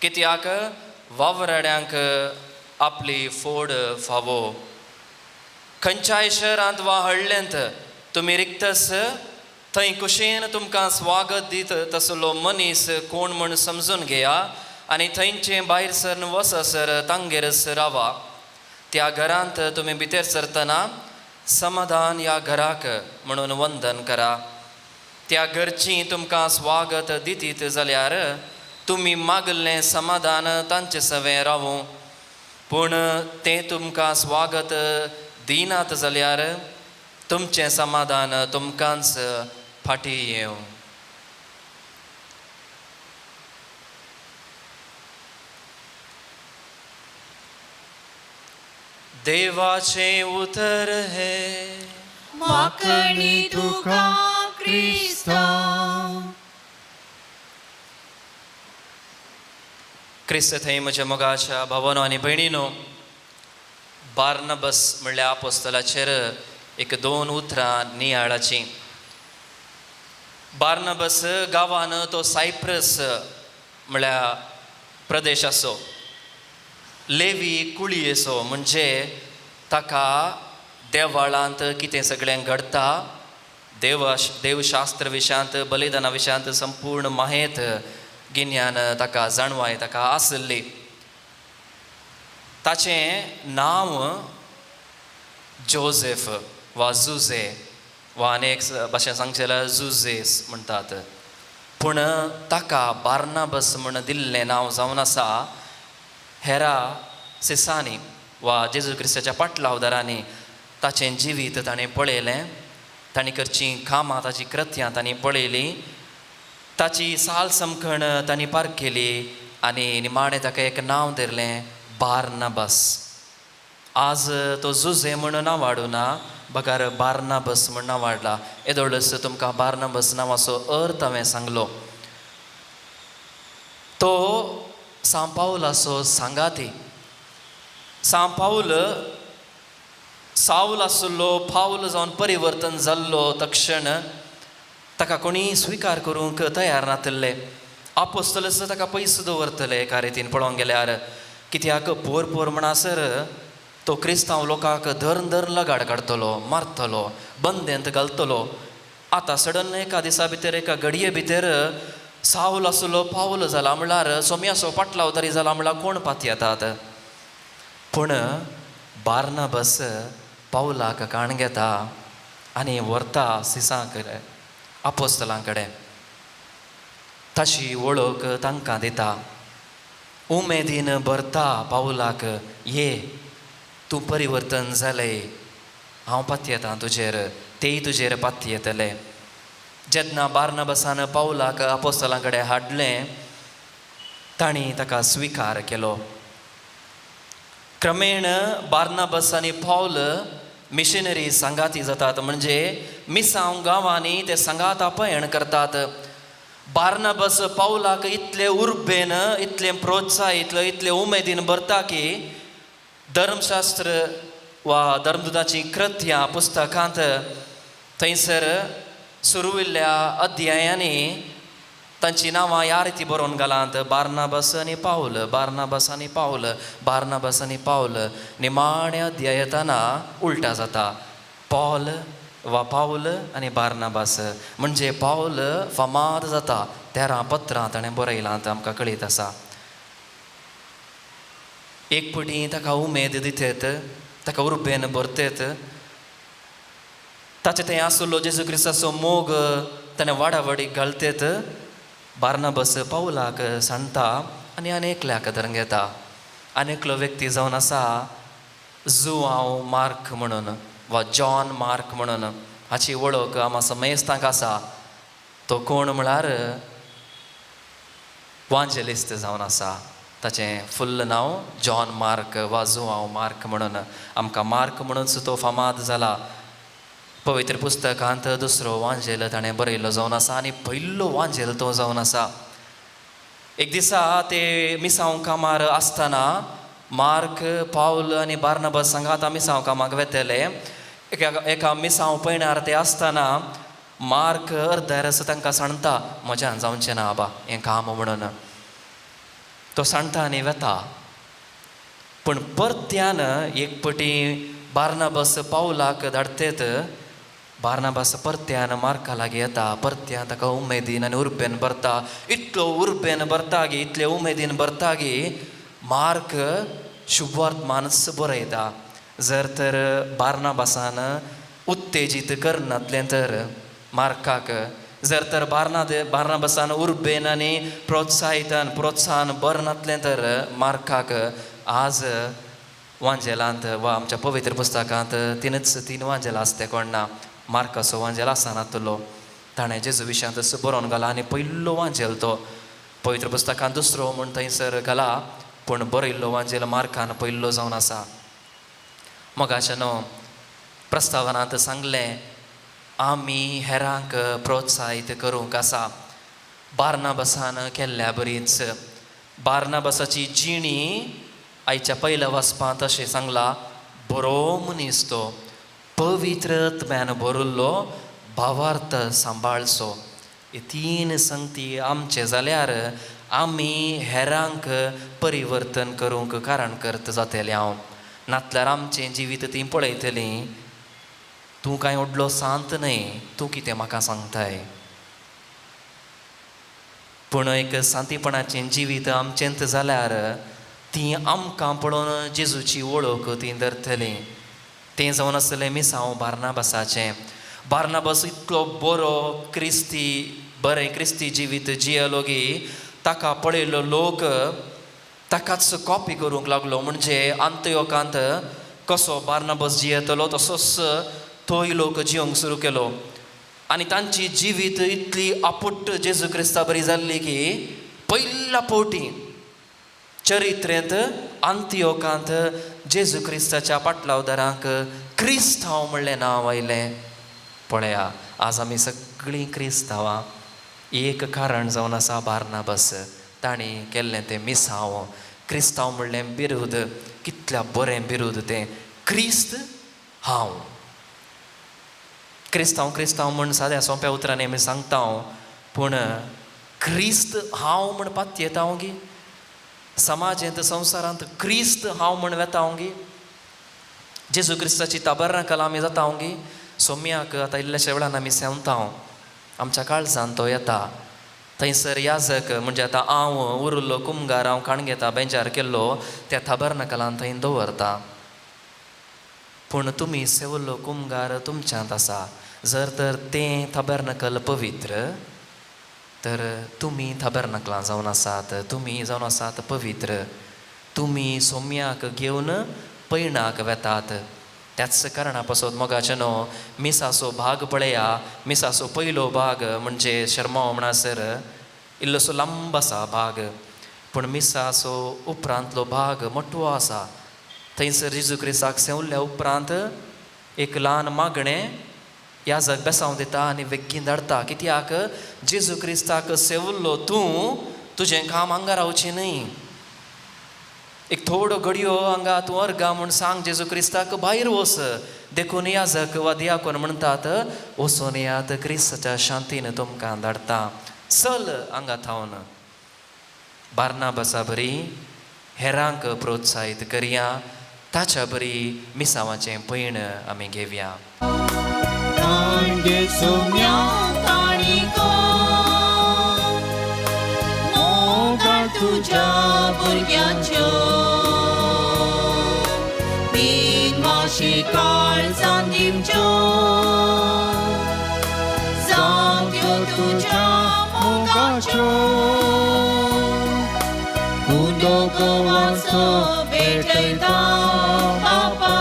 कित्याक वावराड्यांक आपली फोड फावो. खंयच्याय शहरांत वा हळ्ळेंत तुमी रिक्तस, थंय कुशीन तुमकां स्वागत दीत तसलो मनीस कोण म्हूण समजून घेया आनी थंयचे भायर सरन वससर तांगेरच रावा. त्या घरांत तुमी भितर सरतना समाधान या घराक म्हणून वंदन करा. त्या घरची तुमकां स्वागत दितीत जाल्यार तुमी मागल्लें समाधान तांचे सवें रावूं. पूण तें तुमकां स्वागत दिनात जाल्यार तुमचें समाधान तुमकांच फाटीं येवं. देवाचें उतर हे मागणी तुका क्रिस्ता. क्रिस्त थंय म्हज्या मोगाच्या भावानो आनी भयणीनो, बार्नबस म्हणल्यार आपोस्तलाचेर एक 2 उतरां नियाळाची. बार्नबस गांवान तो सायप्रस म्हणल्यार प्रदेश असो, लेवी कुळी असो, म्हणजे ताका देवाळांत कितें सगळें घडता, देवशास्त्र विशयांत, बलिदाना विशयांत संपूर्ण माहेत गिन्यान ताका जाणवाय ताका आसली. ताचें नांव जोसेफ वा जुझे वा अनेक भाशेन सांगचे जाल्यार जुझेस म्हणटात. पूण ताका बार्नबस म्हण दिल्लें नांव जावन आसा हेरा सिसांनी वा जेजू क्रिस्ताच्या पाटलावदारांनी ताचें जिवीत ताणें पळयलें. तांणी करचीं कामां, ताची कृत्यां तांणी पळयलीं, ताची साल समखण तांणी पारखेली आनी निमाणें ताका एक नांव दिलें बार्नबस. आज तो जुझे म्हण नांव वाडूना, बकार बार्नबस म्हण नांव वाडला. येदोळस तुमकां बार्नबस नांवाचो अर्थ हांवें सांगलो. तो सांपावलाचो सांगाती. सांपावल साऊल आसलो, पावल जावन परिवर्तन जाल्लो तक्षण ताका कोणी स्विकार करूंक तयार नासले. आपोस्तलस ताका पयस दवरतले एका रितीन पळोवंक गेल्यार. कित्याक पोर म्हणसर तो क्रिस्तांव लोकांक धरून लगाड काडटलो, मारतलो, बंदेंत घालतलो. आतां सडन एका दिसा भितर, एका घडये भितर साऊल आसलो पावल जाला म्हणल्यार, सोम्याचो पाटलावदारी जाला म्हणल्यार कोण पाती येतात. पूण बार्नबस पावलाक काण घेता आनी व्हरता सिसांक आपोस्तलां कडेन. ताची वळख तांकां दिता. उमेदीन भरता पावलाक, ये तूं परिवर्तन जालें, हांव पाती येतां तुजेर, तेय तुजेर पाती येतले. जेन्ना बार्नबसान पावलाक आपोस्तलां कडेन हाडलें, तांणी ताका स्विकार केलो. क्रमेण बार्नबस आनी पावल मिशनरी सांगाती जातात, म्हणजे मिसांव गांवांनी ते सांगाता पयण करतात. बार्नबस पावलाक इतले उर्बेन, इतलें प्रोत्साहीत, इतले उमेदीन भरता की धर्मशास्त्र वा धर्मदुताची कृत्यां पुस्तकांत थंयसर सुरविल्ल्या अध्यायांनी तांची नांवां ह्या रिती बरोवन घालांत. बार्नबस आनी पावल, बार्नबस आनी पावल, बार्नबस आनी पावल. निमाण्या अध्याय येताना उलटा जाता, पॉल वा पावल आनी बार्नबस. म्हणजे पावल फामाद जाता 13 पत्रां ताणें बरयलां आमकां कळीत आसा. एक पटी ताका उमेद दितेत, ताका उर्बेन भरतेत. ताचें थंय आसलो जेजू क्रिस्ताचो मोग ताणें वाडावडीक घालतेत. बार्नबस पावलाक सांडटा आनी आनेकल्याक धरून घेता. आनेकलो व्यक्ती जावन आसा जुआंव मार्क म्हणून वा जॉन मार्क म्हणून. हाची वळख आमाचो मेस्तांक आसा. तो कोण म्हळ्यार वांजेलिस्ट जावन आसा. ताचें फुल्ल नांव जॉन मार्क वा जुआंव मार्क म्हणून. आमकां मार्क म्हणूनच तो फामाद जाला. पवित्र पुस्तकांत दुसरो वांजेल ताणें बरयल्लो जावन आसा आनी पयलो वांजेल तो जावन आसा. एक दिसा ते मिसांव कामार आसतना मार्क, पावल आनी बार्नबस सांगाता मिसांव कामाक वेतले. एका मिसांव पयण्यार ते आसतना मार्क अर्दार असो तांकां सांगता, म्हज्यान जावचें ना आबा हें काम म्हणून. तो सांगता आनी वेता. पूण परत्यान एक पटी बार्नबस पावलाक धाडटेत. बार्नबस परत्यान मार्का लागीं येता. परत्यान ताका उमेदीन आनी उर्बेन भरता. इतलो उर्बेन भरता गी, इतले उमेदीन भरता गी मार्क शुभवर्तमानच बरयता. जर तर बार्नाबासान उत्तेजीत करनातलें तर मार्काक, जर तर बार्नाबासान उर्बेन आनी प्रोत्साहन बरनातलें तर मार्काक आज वांजेलांत वा आमच्या पवित्र पुस्तकांत तीन वांजेलां आसता कोणना. मार्काचो वांजेल आसनातलो ताणें जेजू विशयांत बरोवन घाला आनी पयलो वांजेल तो पवित्र पुस्तकांत दुसरो म्हूण थंयसर घाला, पूण बरयल्लो वांजेल मार्कान पयलो जावन आसा. मोगाचें न्हू प्रस्तावनांत सांगलें आमी हेरांक प्रोत्साहीत करूंक आसा. बार्नाबासान केल्ल्या बरीच. बार्नाबासाची जिणी आयच्या पयल्या वाचपांत अशें सांगलां, बरो मनीस तो, पवित्रत्म्यान भरिल्लो, भावार्थ सांबाळचो. हे 3 संगती आमचे जाल्यार आमी हेरांक परिवर्तन करूंक कारणकर्त जातलें हांव. नातल्यार आमचें जिवीत ती पळयतलीं. तूं कांय व्हडलो सांत न्हय, तूं कितें म्हाका सांगताय. पूण एक सांतीपणाचें जिवीत आमचेंत जाल्यार ती आमकां पळोवन जेजूची वळख ती धरतलीं. तें जावन आसलें मिसांव बार्नाबासाचें. बार्नाबास इतलो बरें क्रिस्ती जिवीत जियेलो गी ताका पळयलो लोक ताकाच कॉपी करूंक लागलो. म्हणजे अंतयोकांत कसो बार्नाबास जियेतलो तसोच तोय लोक जियोंक सुरू केलो. आनी तांची जिवीत इतली आपुट्ट जेजू क्रिस्ता बरी जाल्ली की पयल्या फावटी चरित्रेंत अंतयोकांत जेजू क्रिस्ताच्या पाटलावदारांक क्रिस्तांव म्हणलें नांव आयलें. पळया, आज आमी सगळीं क्रिस्तांवां. एक कारण जावन आसा बार्नाबास. तांणी केल्लें तें मिसांव. क्रिस्तांव म्हणलें बिरूद. कितल्या बरें बिरूद तें. क्रिस्त हांव. क्रिस्तांव म्हूण साद्या सोंप्या उतरांनी आमी सांगता हांव, पूण क्रिस्त हांव म्हूण पात येता हांव गी. समाजेंत संवसारांत क्रिस्त हांव म्हूण वेता हांव गी. जेजू क्रिस्ताची ताबर्नाकल आमी जाता हांव गी. सोम्याक आतां इल्लेशे वेळान आमी सेवता हांव. आमच्या काळजांत तो येता. थंयसर याजक म्हणजे आतां हांव उरिल्लो कुमगार, हांव काण घेता बेंचार केल्लो त्या ताबर्नाकलान थंय दवरता. पूण तुमी सेवल्लो कुमगार तुमच्यांत आसा. जर तर तें ताबर्नाकल पवित्र तर तुमी ताबर्नाकलां जावन आसात. तुमी जावन आसात पवित्र. तुमी सोम्याक घेवन पैणाक वेतात. त्याच कारणा पासून मोगाचें न्हू मिसाचो भाग पळया. मिसाचो पयलो भाग म्हणजे शर्माव म्हणसर इल्लोसो लांब आसा भाग, पूण मिसाचो उपरांतलो भाग मोठो आसा. थंयसर जेजू क्रिस्ताक सेवल्ल्या उपरांत एक ल्हान मागणें याजक बेसांव दिता आनी वेग्गीन धाडटा. कित्याक जेजू क्रिस्ताक सेवल्लो तूं तुजें काम हांगा रावचें न्हय. एक थोडो घडयो हांगा तूं अर्गा म्हूण सांग जेजू क्रिस्ताक भायर वच. देखून याजक वा दियाकोन म्हणटात वचून यात क्रिस्ताच्या शांतीन तुमकां धाडटा. चल हांगा थावन. बार्नाबासा बरी हेरांक प्रोत्साहीत करया. ताच्या बरी मिसांवाचें पैण आमी घेवया. तुझ्या भुरग्यांच्यो बिनवाशी काळजां दिवच्यो. जांत्यो तुझ्या मोगाच्यो कुंदो गोवाचो भेटयता बापा.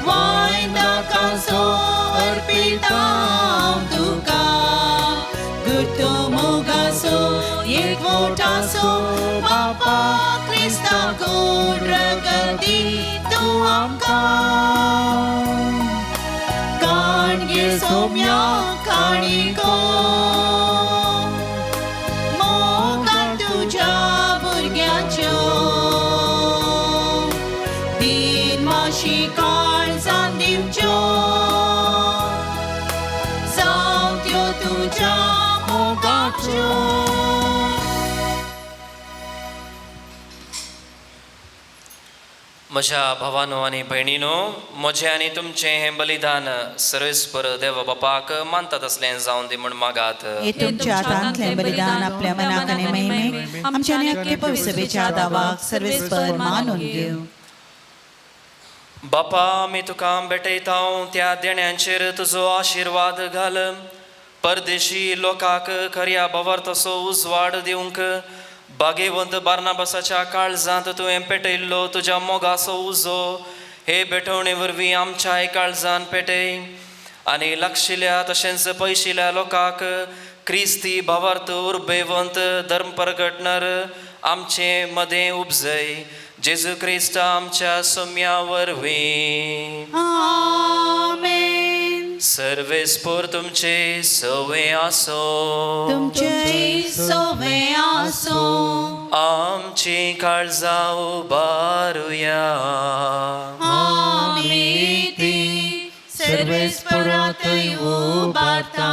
वायंदाकाचो अर्पिता तुका. गुर्तो मोगाचो एकवटाचो बापा. क्रिस्ता गोड रगती तूं आमकां. काणगे सोम्या काणिको मोगान तुझ्या भुरग्यांच्यो बिनवाशी काळजां दिवच्यो. जांत्यो तुझ्या मोगाच्यो. म्हज्या भावानो आनी भयणीनो, म्हजें आनी तुमचें हें बलिदान सर्वेस्पर देव बापाक मानता तसलें जावन दी म्हूण मागात. हे तुमच्या हातांतलें बलिदान आपल्या मनाक आनी महिमे आमच्या आनी अख्खे पवित्र सभेच्या दावाक सर्वेस्पर मानून घेव. बापा आमी तुका भेटयता त्या देण्यांचेर तुजो आशिर्वाद घाल. परदेशी लोकांक खऱ्या बावर तसो उजवाड दिवंक बागेवंत बार्नाबासाच्या काळजांत तुवें पेटयल्लो तुज्या मोगाचो उजो हे भेटवणे वरवीं आमच्या काळजांत पेटय. आनी लागशिल्ल्या तशेंच पयशिल्ल्या लोकांक क्रिस्ती भावार्थ उर्बेवंत धर्म प्रगटणार आमचे मदें उपजय. जेजू क्रिस्त आमच्या सोम्या वरवीं. आमेन. सर्वेस्पोर तुमचे सवे आसो. तुमचे सोवे आसो. आमची काळजां उबारुया. आमी ती सर्वेस्परांतय उबारता.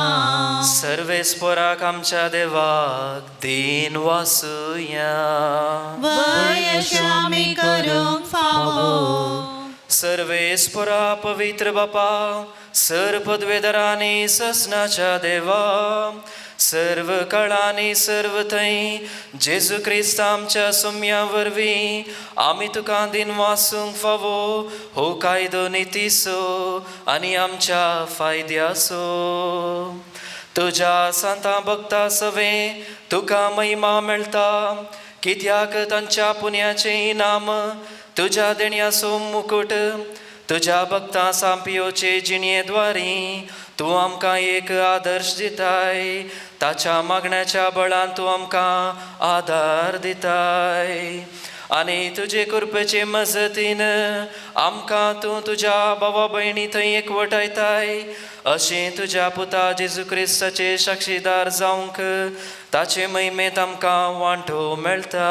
सर्वेस्पोराक आमच्या देवाक दिन वासुया. वयश आमी करूंक फावो. सर्वेस्पोरा पवित्र बापा, सर पदवेदरांनी ससनाच्या देवा, सर्व काळांनी सर्व थंय जेजू क्रिस्त आमच्या सोम्या वरवीं आमी तुका दिन वासूंक फावो हो कायदो नितीसो आनी आमच्या फायद्याचो. तुज्या सांता भक्ता सवे तुका महिमा मेळटा, कित्याक तांच्या पुण्याचे इनाम तुज्या देण्याचो मुकुट तुज्या भक्तां सांपियोचे जिणयेद्वारी तूं आमकां एक आदर्श दिताय. ताच्या मागण्याच्या बळान तूं आमकां आदार दिताय. आनी तुजे कृपेचे मजतीन आमकां तूं तुज्या भावा भयणी थंय एकवटायताय. अशें तुज्या पुता जेजू क्रिस्ताचे साक्षीदार जावंक ताचे महिमेत आमकां वांटो मेळटा.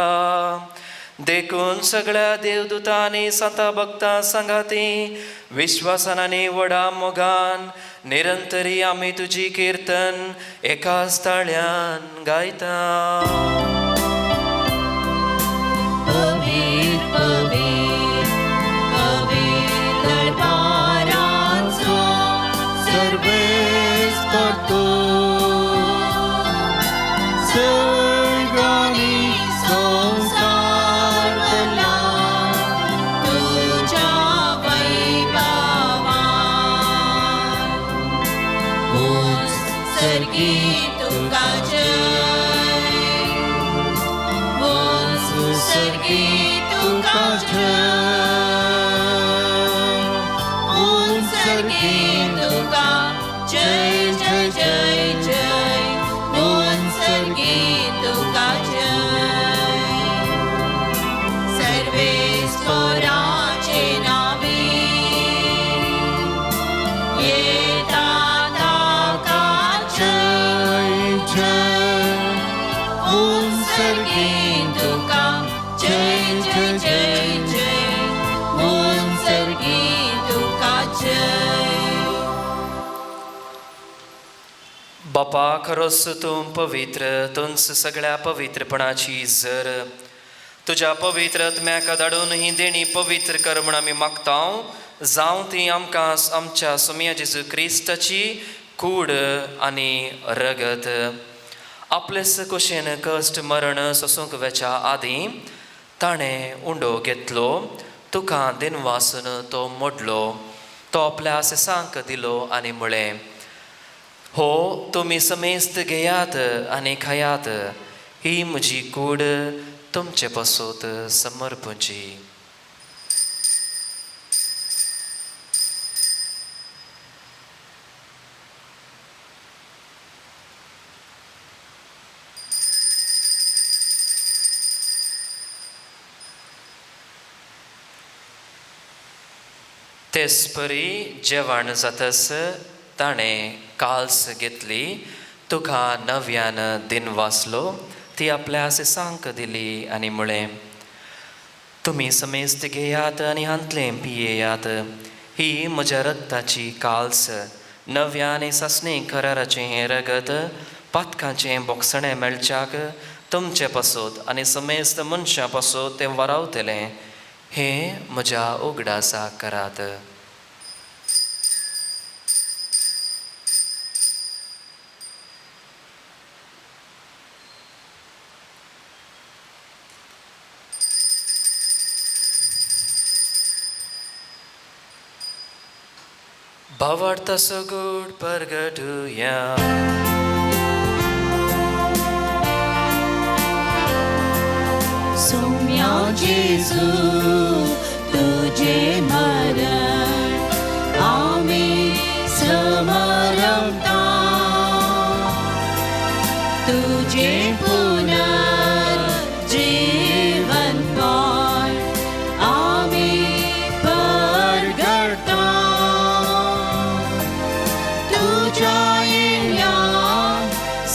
देखून सगळ्या देवदूतांनी संता भक्तां सांगाती विश्वासान आनी व्हडा मोगान निरंतरी आमी तुजी किर्तन एकाच ताळ्यान गायता. पवीर पवीर पवीर दरबाराचो सर्वेस्पर तूं, सर्गांनी संसार भरला तुज्या वैभवान. उंच सर्गी तुका जय. उंच सर्गी तुका जय. उंच सर्गी तुका जय जय जय जय. उंच सर्गी तुका जय. सर्वेस्पराचे नावी येता ताका जय. जय जय. उंच सर्गी तुका जय जय जय जय. उंच सर्गी तुका जय. बापा खरोच तूं पवित्र, तूंच सगळ्या पवित्रपणाची झर. तुज्या पवित्र आत्म्याक धाडून ही देणी पवित्र कर म्हूण आमी मागता. जावं ती आमकां आमच्या सोम्या जेजू क्रिस्ताची कूड आनी रगत. आपलेस कुशेन कश्ट मरण सोसूंक वेच्या आदीं ताणें उंडो घेतलो. तुका दिन वासून तो मोडलो. तो आपल्या आसेसांक दिलो आनी म्हळें, हो तुमी समेस्त घेयात आनी खायात. ही म्हजी कूड तुमचे पासूत समर्पूची. तेच परी जेवण जातस ताणें काल्स घेतली. तुका नव्यान दिन वाचलो. ती आपल्या आसेसांक दिली आनी म्हळें, तुमी समेस्त घेयात आनी हांतलें पियेयात. ही म्हज्या रगताची काल्स, नव्या आनी सासणी कराराचें हें रगत पातकांचें बोगसणें मेळच्याक तुमचे पासूत आनी समेस्त मनशां पासूत तें वारावतलें. हें म्हज्या उगडासाक करात. भावार्थ सगुड परगटुया. सौम्या जेजू तुझे मरण आम्ही समरमता तुझे पुनर्जीवन पाय आम्ही परगटता तुझ्या येण्या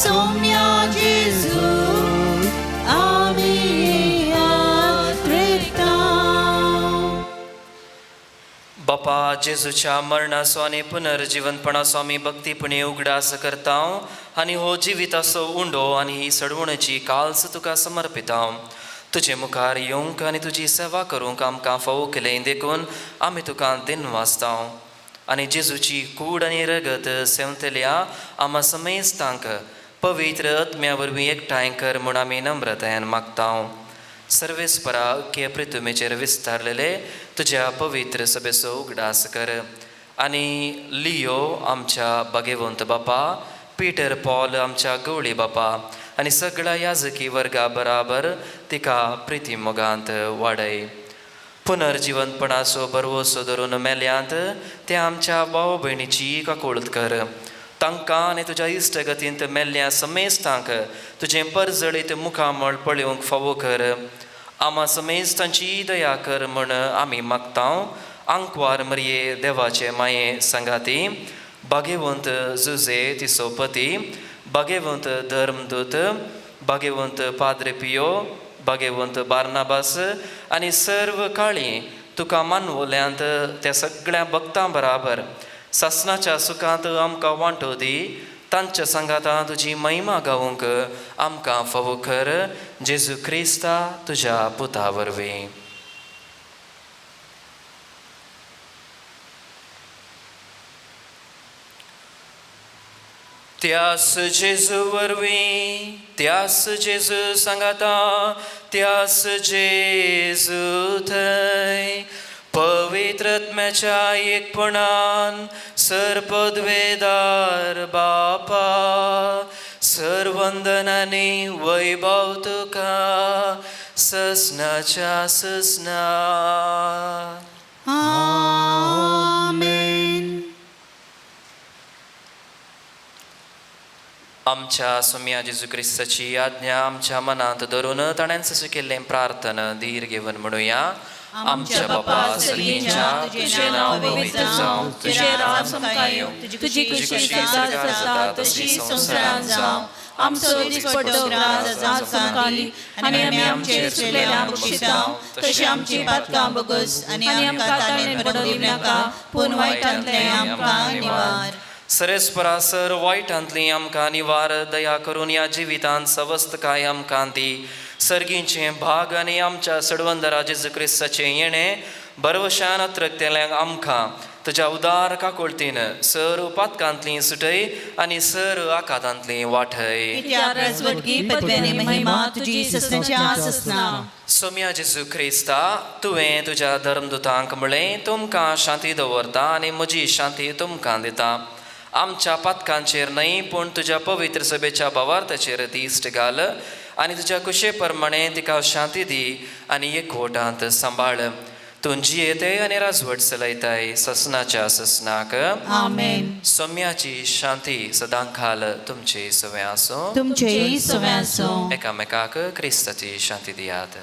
सौम्या जेजू बापा जेजूच्या मरणाचो आनी पुनर्जीवनपणाचो आमी भक्तीपणे उगडास करता आनी हो जिविताचो उंडो आनी ही सडवणेची काल्स तुका समर्पिता. तुजे मुखार येवंक आनी तुजी सेवा करूंक आमकां फावो केलें देखून आमी तुका दिन वाचता आनी जेजूची कूड आनी रगत सेवतल्या आमा समेस्तांक पवित्र आत्म्या वरवीं एकठांय कर म्हूण आमी नम्रतायेन मागता. सर्वेस्परा अख्खे पृथ्वीचेर विस्तारलेले तुज्या पवित्र सभेचो उगडास कर आनी लियो आमच्या भाग्यवंत बापा, पिटर पॉल आमच्या गवळी बापा आनी सगळ्या याजकी वर्गा बराबर तिका प्रिती मोगांत वाडय. पुनर्जीवनपणाचो बरवोसो धरून मेल्यांत ते आमच्या भाव भयणीची काकूळट कर. तांकां आनी तुज्या इश्टगतींत मेल्ल्या समेस्तांक तुजें परजळीत मुखामळ पळोवंक फावो कर. आमा समेस्तांची दया कर म्हण आमी मागता. आंकवार मरये देवाचे माये संगाती, भाग्यवंत जुजे तिचो पती, भाग्यवंत धर्मदूत, भाग्यवंत पाद्रे पियो, भाग्यवंत बार्नाबास आनी सर्व काळी तुका मानवल्यांत त्या सगळ्या भक्तां बराबर सासणाच्या सुखांत आमकां वांटो दी. तांच्या संगाता तुजी महिमा गावूंक आमकां फावो कर. जेजू क्रिस्ता तुज्या पुता वरवीं. त्यास जेजू वरवीं, त्यास जेजू सांगाता, त्यास जेजू थंय पवित्र आत्म्याच्या एकपणान सरपदवेदार बापा सर्वंदनांनी वैभव तुका ससनाच्या ससना. आमेन. आमच्या सोम्या जेजू क्रिस्ताची आज्ञा आमच्या मनांत धरून ताणें सशें केल्लें प्रार्थना धीर घेवन म्हणुया. आमच्या बापा सगळींच्या तुझें नांव पवित्र जावं, तुजें राज समकायो, तुजी कुशी स्वर्गांत जाता तशी संवसारांत जावं. आमचो दिसपट्टो आज आमकां आनी आमी आमचेर चुकलेल्यांक बक्षिता तशी आमची पातकां बोगस आनी आमकां ताणें पडोवंक नाका पूण वायटांतलें आमकां निवार. सरेस्परा सर वायटांतली आमकां निवार. दया करून ह्या जिवितांत सवस्त काय आमकां दी. सर्गींचे भाग आनी आमच्या सडवंदरा जेजू क्रिस्ताचें येणें बरवशान अत्रक्तेल्यांक आमकां तुज्या उदार काकुळतीन सर उपातकांतली सुटय आनी सर आकांतांतली वाठय. सोम्या जेजू क्रिस्ता, तुवें तुज्या धर्मदुतांक म्हळें तुमकां शांती दवरता आनी म्हजी शांती तुमकां दिता. आमच्या पातकांचेर न्हय पूण तुज्या पवित्र सभेच्या भावार्थाचेर दिश्ट घाल आनी तुज्या कुशे प्रमाणे तिका शांती दी आनी एकवटांत सांबाळ. तूं जियेते आनी राजवट चलयताय ससनाच्या ससनाक. आमेन. सोम्याची शांती सदांखाल तुमचे सवे आसूं. तुमचेय सवे आसूं. एकामेकाक क्रिस्ताची शांती दियात.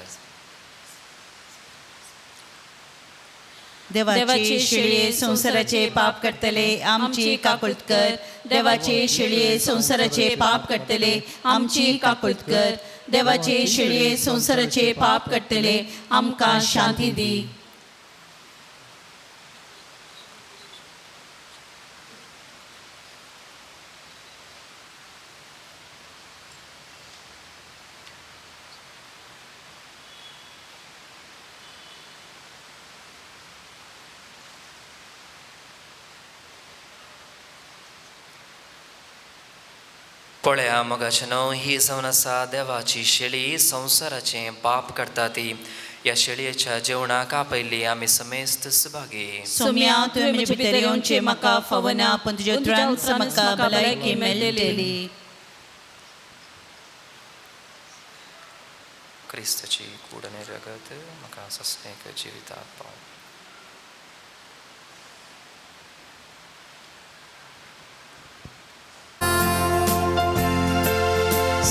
देवाचे शिळये संसाराचे पाप करतले आमची काकुळट कर. देवाचे शिळये संसाराचे पाप करतले आमची काकुळट कर. देवाचे शिळये संसाराचे पाप करतले आमकां शांती दी. पळया मोगाचें न्हू, ही जावन आसा देवाची शेळी संवसाराचें पाप करता ती. या शेळयेच्या जेवणाक आपयली आमी समेस्त सहभागी. सोम्या तुवें म्हजे भितर येवचें म्हाका फावना, पण तुज्या उतरान म्हाका भलायकी मेळटली. क्रिस्ताची कूड आनी रगत म्हाका सस्तेक जिविताक पाव.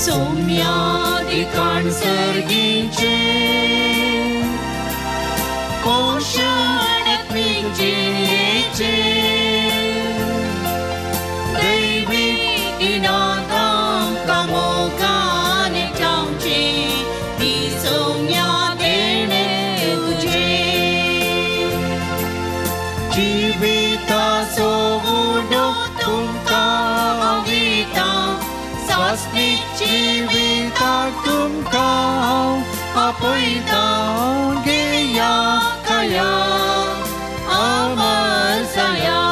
सोम्यादिकान सर्गीचे पोषणात्मिक जिणेचे दैवीक इनादां मोगान ठावचे ती सोम्या देणे तुझे जिविताचो उडो तुमकां विता सासणीक जिविताक तुमकां आपयता घेया खया अमर जाया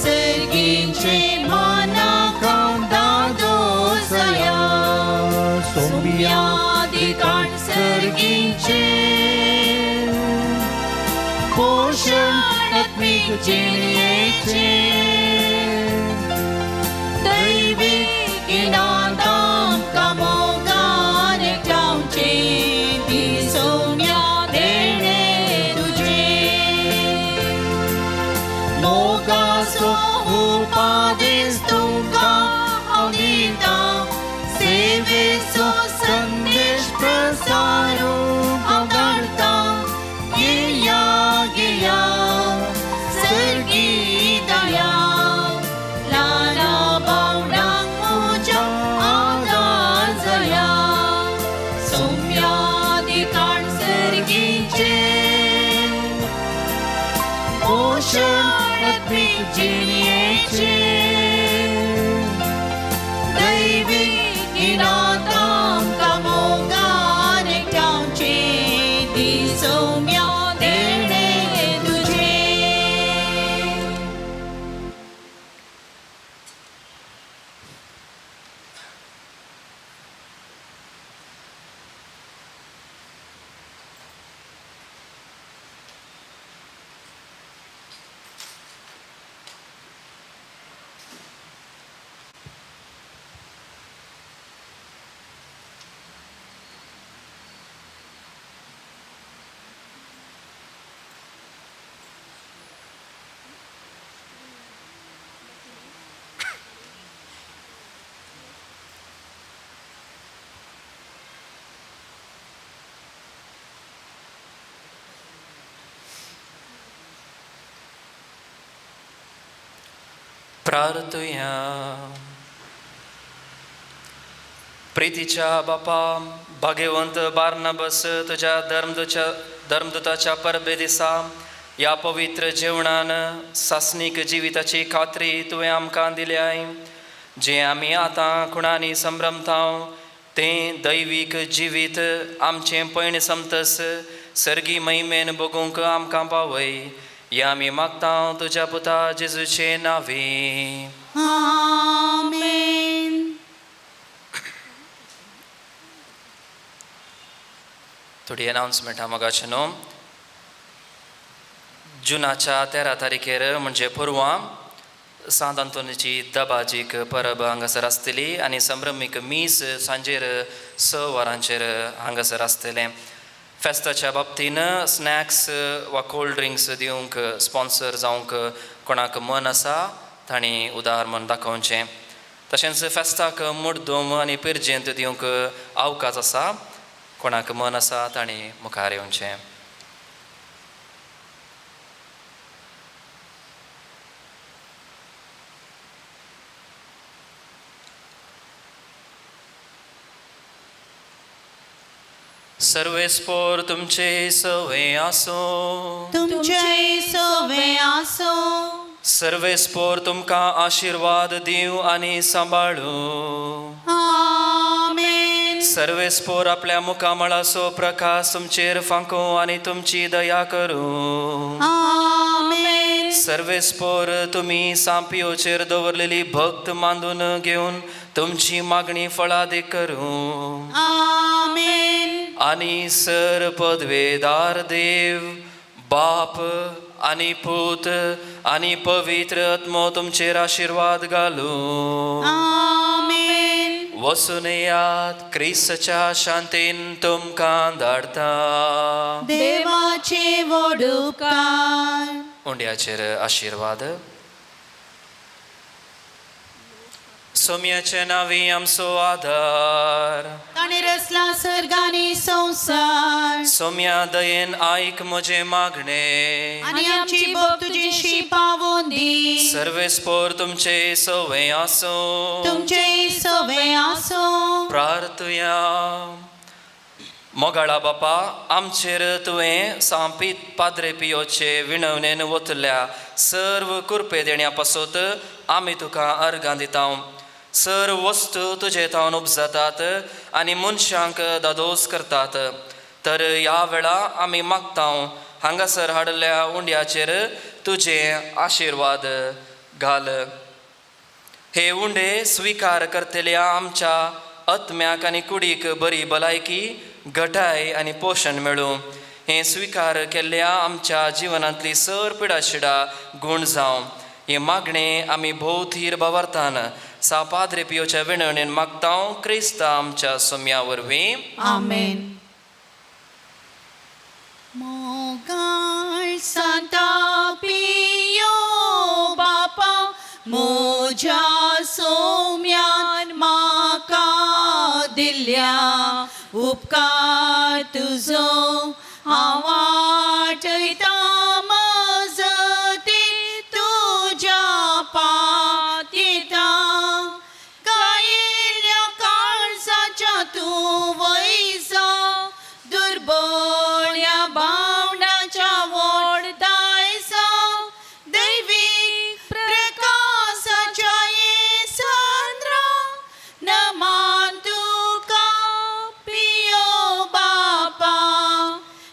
सर्गींचे मानाक दादो जाया सोम्यादिकान सर्गींचे पोषणात्मिक जिणेचे दैवीक इनादां मोगान ठावचे ती सोम्या देणे तुझे मोगाचो उपादेश तुमकां हांव दिता सेवेचो संदेश प्रसारूंक हांव धाडटा घेया घेया सर्गी दया ल्हाना भावनांक म्हज्या आदार जाया सोम्यादिकान सर्गीचे पोषणात्मिक जिणेचे दैवीक इनादां मोगान ठावचे ती सोम्या देणे तुझे. प्रार्थुया. प्रीतीच्या बापा भाग्यवंत बार्नबास तुझ्या धर्मदुताच्या परबे दिसा या पवित्र जेवणान सासणीक जिविताची खात्री तुवें आमकां दिल्याय. जे आमी आतां कुणांनी संभ्रमता तें दैवीक जिवीत आमचें पैण समतस सर्गी महिमेन बगूंक आमकां पावय. या आमी मागता तुज्या पुता जेजूचे नांवी. आमेन. थोडी अनाउन्समेंट हा मोगाचे न्हू. जुनाच्या 13 तारखेर म्हणजे परवां सांत आंतोनीची दबाजीक परब हांगासर आसतली आनी संभ्रमीक मीस सांजेर 6 वरांचेर हांगासर आसतलें. फेस्ताच्या बाबतीन स्नॅक्स वा कोल्ड ड्रिंक्स दिवंक स्पॉन्सर जावंक कोणाक मन आसा तांणी उदार मन दाखोवचें. तशेंच फेस्ताक मुड्दोम आनी पिरजेंत दिवंक अवकाश आसा. कोणाक मन आसा तांणी मुखार येवचें. सर्वेस्पोर तुमचे सवे आसो. तुमचे सवे आसो. सर्वेस्पोर तुमकां आशिर्वाद दिव आनी सांबाळू. आमेन. सर्वेस्पोर आपल्या मुखामळाचो प्रकाश तुमचेर फांको आनी तुमची दया करूं. आमेन. सर्वेस्पोर तुमी सांपियोचेर दवरलेली भक्त मांडून घेवन तुमची मागणी फळादीक करूं. आमेन. आणि सर पदवेदार देव बाप आणि पूत आणि पवित्र आत्मो तुमचेर आशीर्वाद घालू. आमेन. वसून यात क्रिस्तच्या शांतीन तुमकां धाडटा. देवाचे व्हड उपकार. उंड्याचेर आशीर्वाद. सोम्याचे नावी आमचो आधार. ताणे रचला सर्गानी संसार. सोम्या दयेन आयक म्हजे मागणे. आणि आमची बोग तुझेशी पावोन दी. सर्वेस्पोर तुमचे सवय आसो. तुमचे सवय आसो. प्रार्थया. मोगाळा बापा आमचेर तुवें सांपीत पाद्रे पियोचे विणवणेन वतल्या सर्व कुरपे देण्या पासत आमी तुका अर्गां दिता. सर्व वस्तू तुजे तावन उपजातात आनी मनशांक दादोस करतात. तर ह्या वेळा आमी मागता हांगासर हाडल्या उंड्याचेर तुजे आशीर्वाद घाल. हे उंडे स्विकार करतल्या आमच्या आत्म्याक आनी कुडीक बरी भलायकी घटाय आनी पोशण मेळूं. हे स्विकार केल्ल्या आमच्या जिवनांतली सर पिडाशिडा गूण जावं. हे मागणे आमी भोवतीर भावार्थान सापाद्रे पियोच्या विणवणेन मागता क्रिस्ता आमच्या सोम्या वरवीं. आमेन. मोगाळ सांता पियो बापा मोज्या सोम्यान म्हाका दिल्या उपकार तुजो हांव वाटयता. मजती तुज्या पात येता. गायिल्ल्या काळजाच्या तूं वैसा. दुर्बळ्या भावनाच्या व्हड दायसा. दैवीक प्रकाशाच्या येसंद्रा नमान तुका पियो बापा.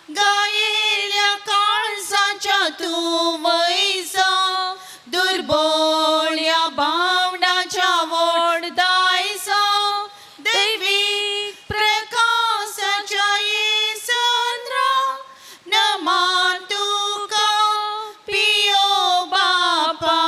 गायिल्ल्या काळजाच्या तूं वैसा. दुर्बळ्या भावनाच्या व्हड दायसा. दैवीक प्रकाशाच्या येसंद्रा नमान तुका पियो बापा.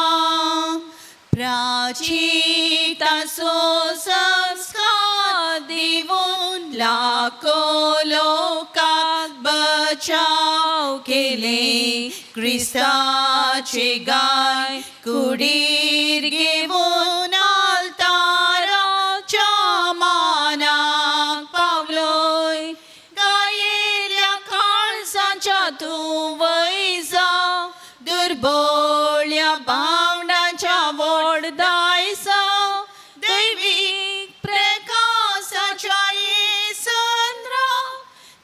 प्राचिताचो संस्कार दिवून लाखो लोकांक बचाव केले. क्रिस्ताचे गाय कुडीर घेवन आल्ताराच्या मानाक पावलोय. गायिल्ल्या काळजाच्या तूं वैसा. दुर्बळ्या भावनाच्या व्हड दायसा. दैवीक प्रकाशाच्या येसंद्रा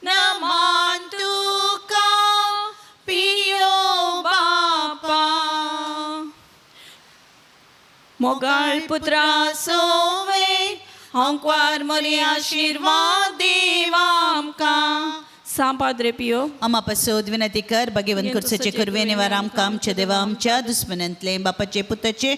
नमान तुका पियो बापा. मोगाळ पुत्रा सोवे होंकवार मरी आशीर्वाद देवा आमकां. सांपाद्रे पियो आम्हा पासोद विनंती कर भगवंत करचेचे करवे निवार आमकां आमच्या देवा आमच्या दुस्मनांतले बापाचे पुताचे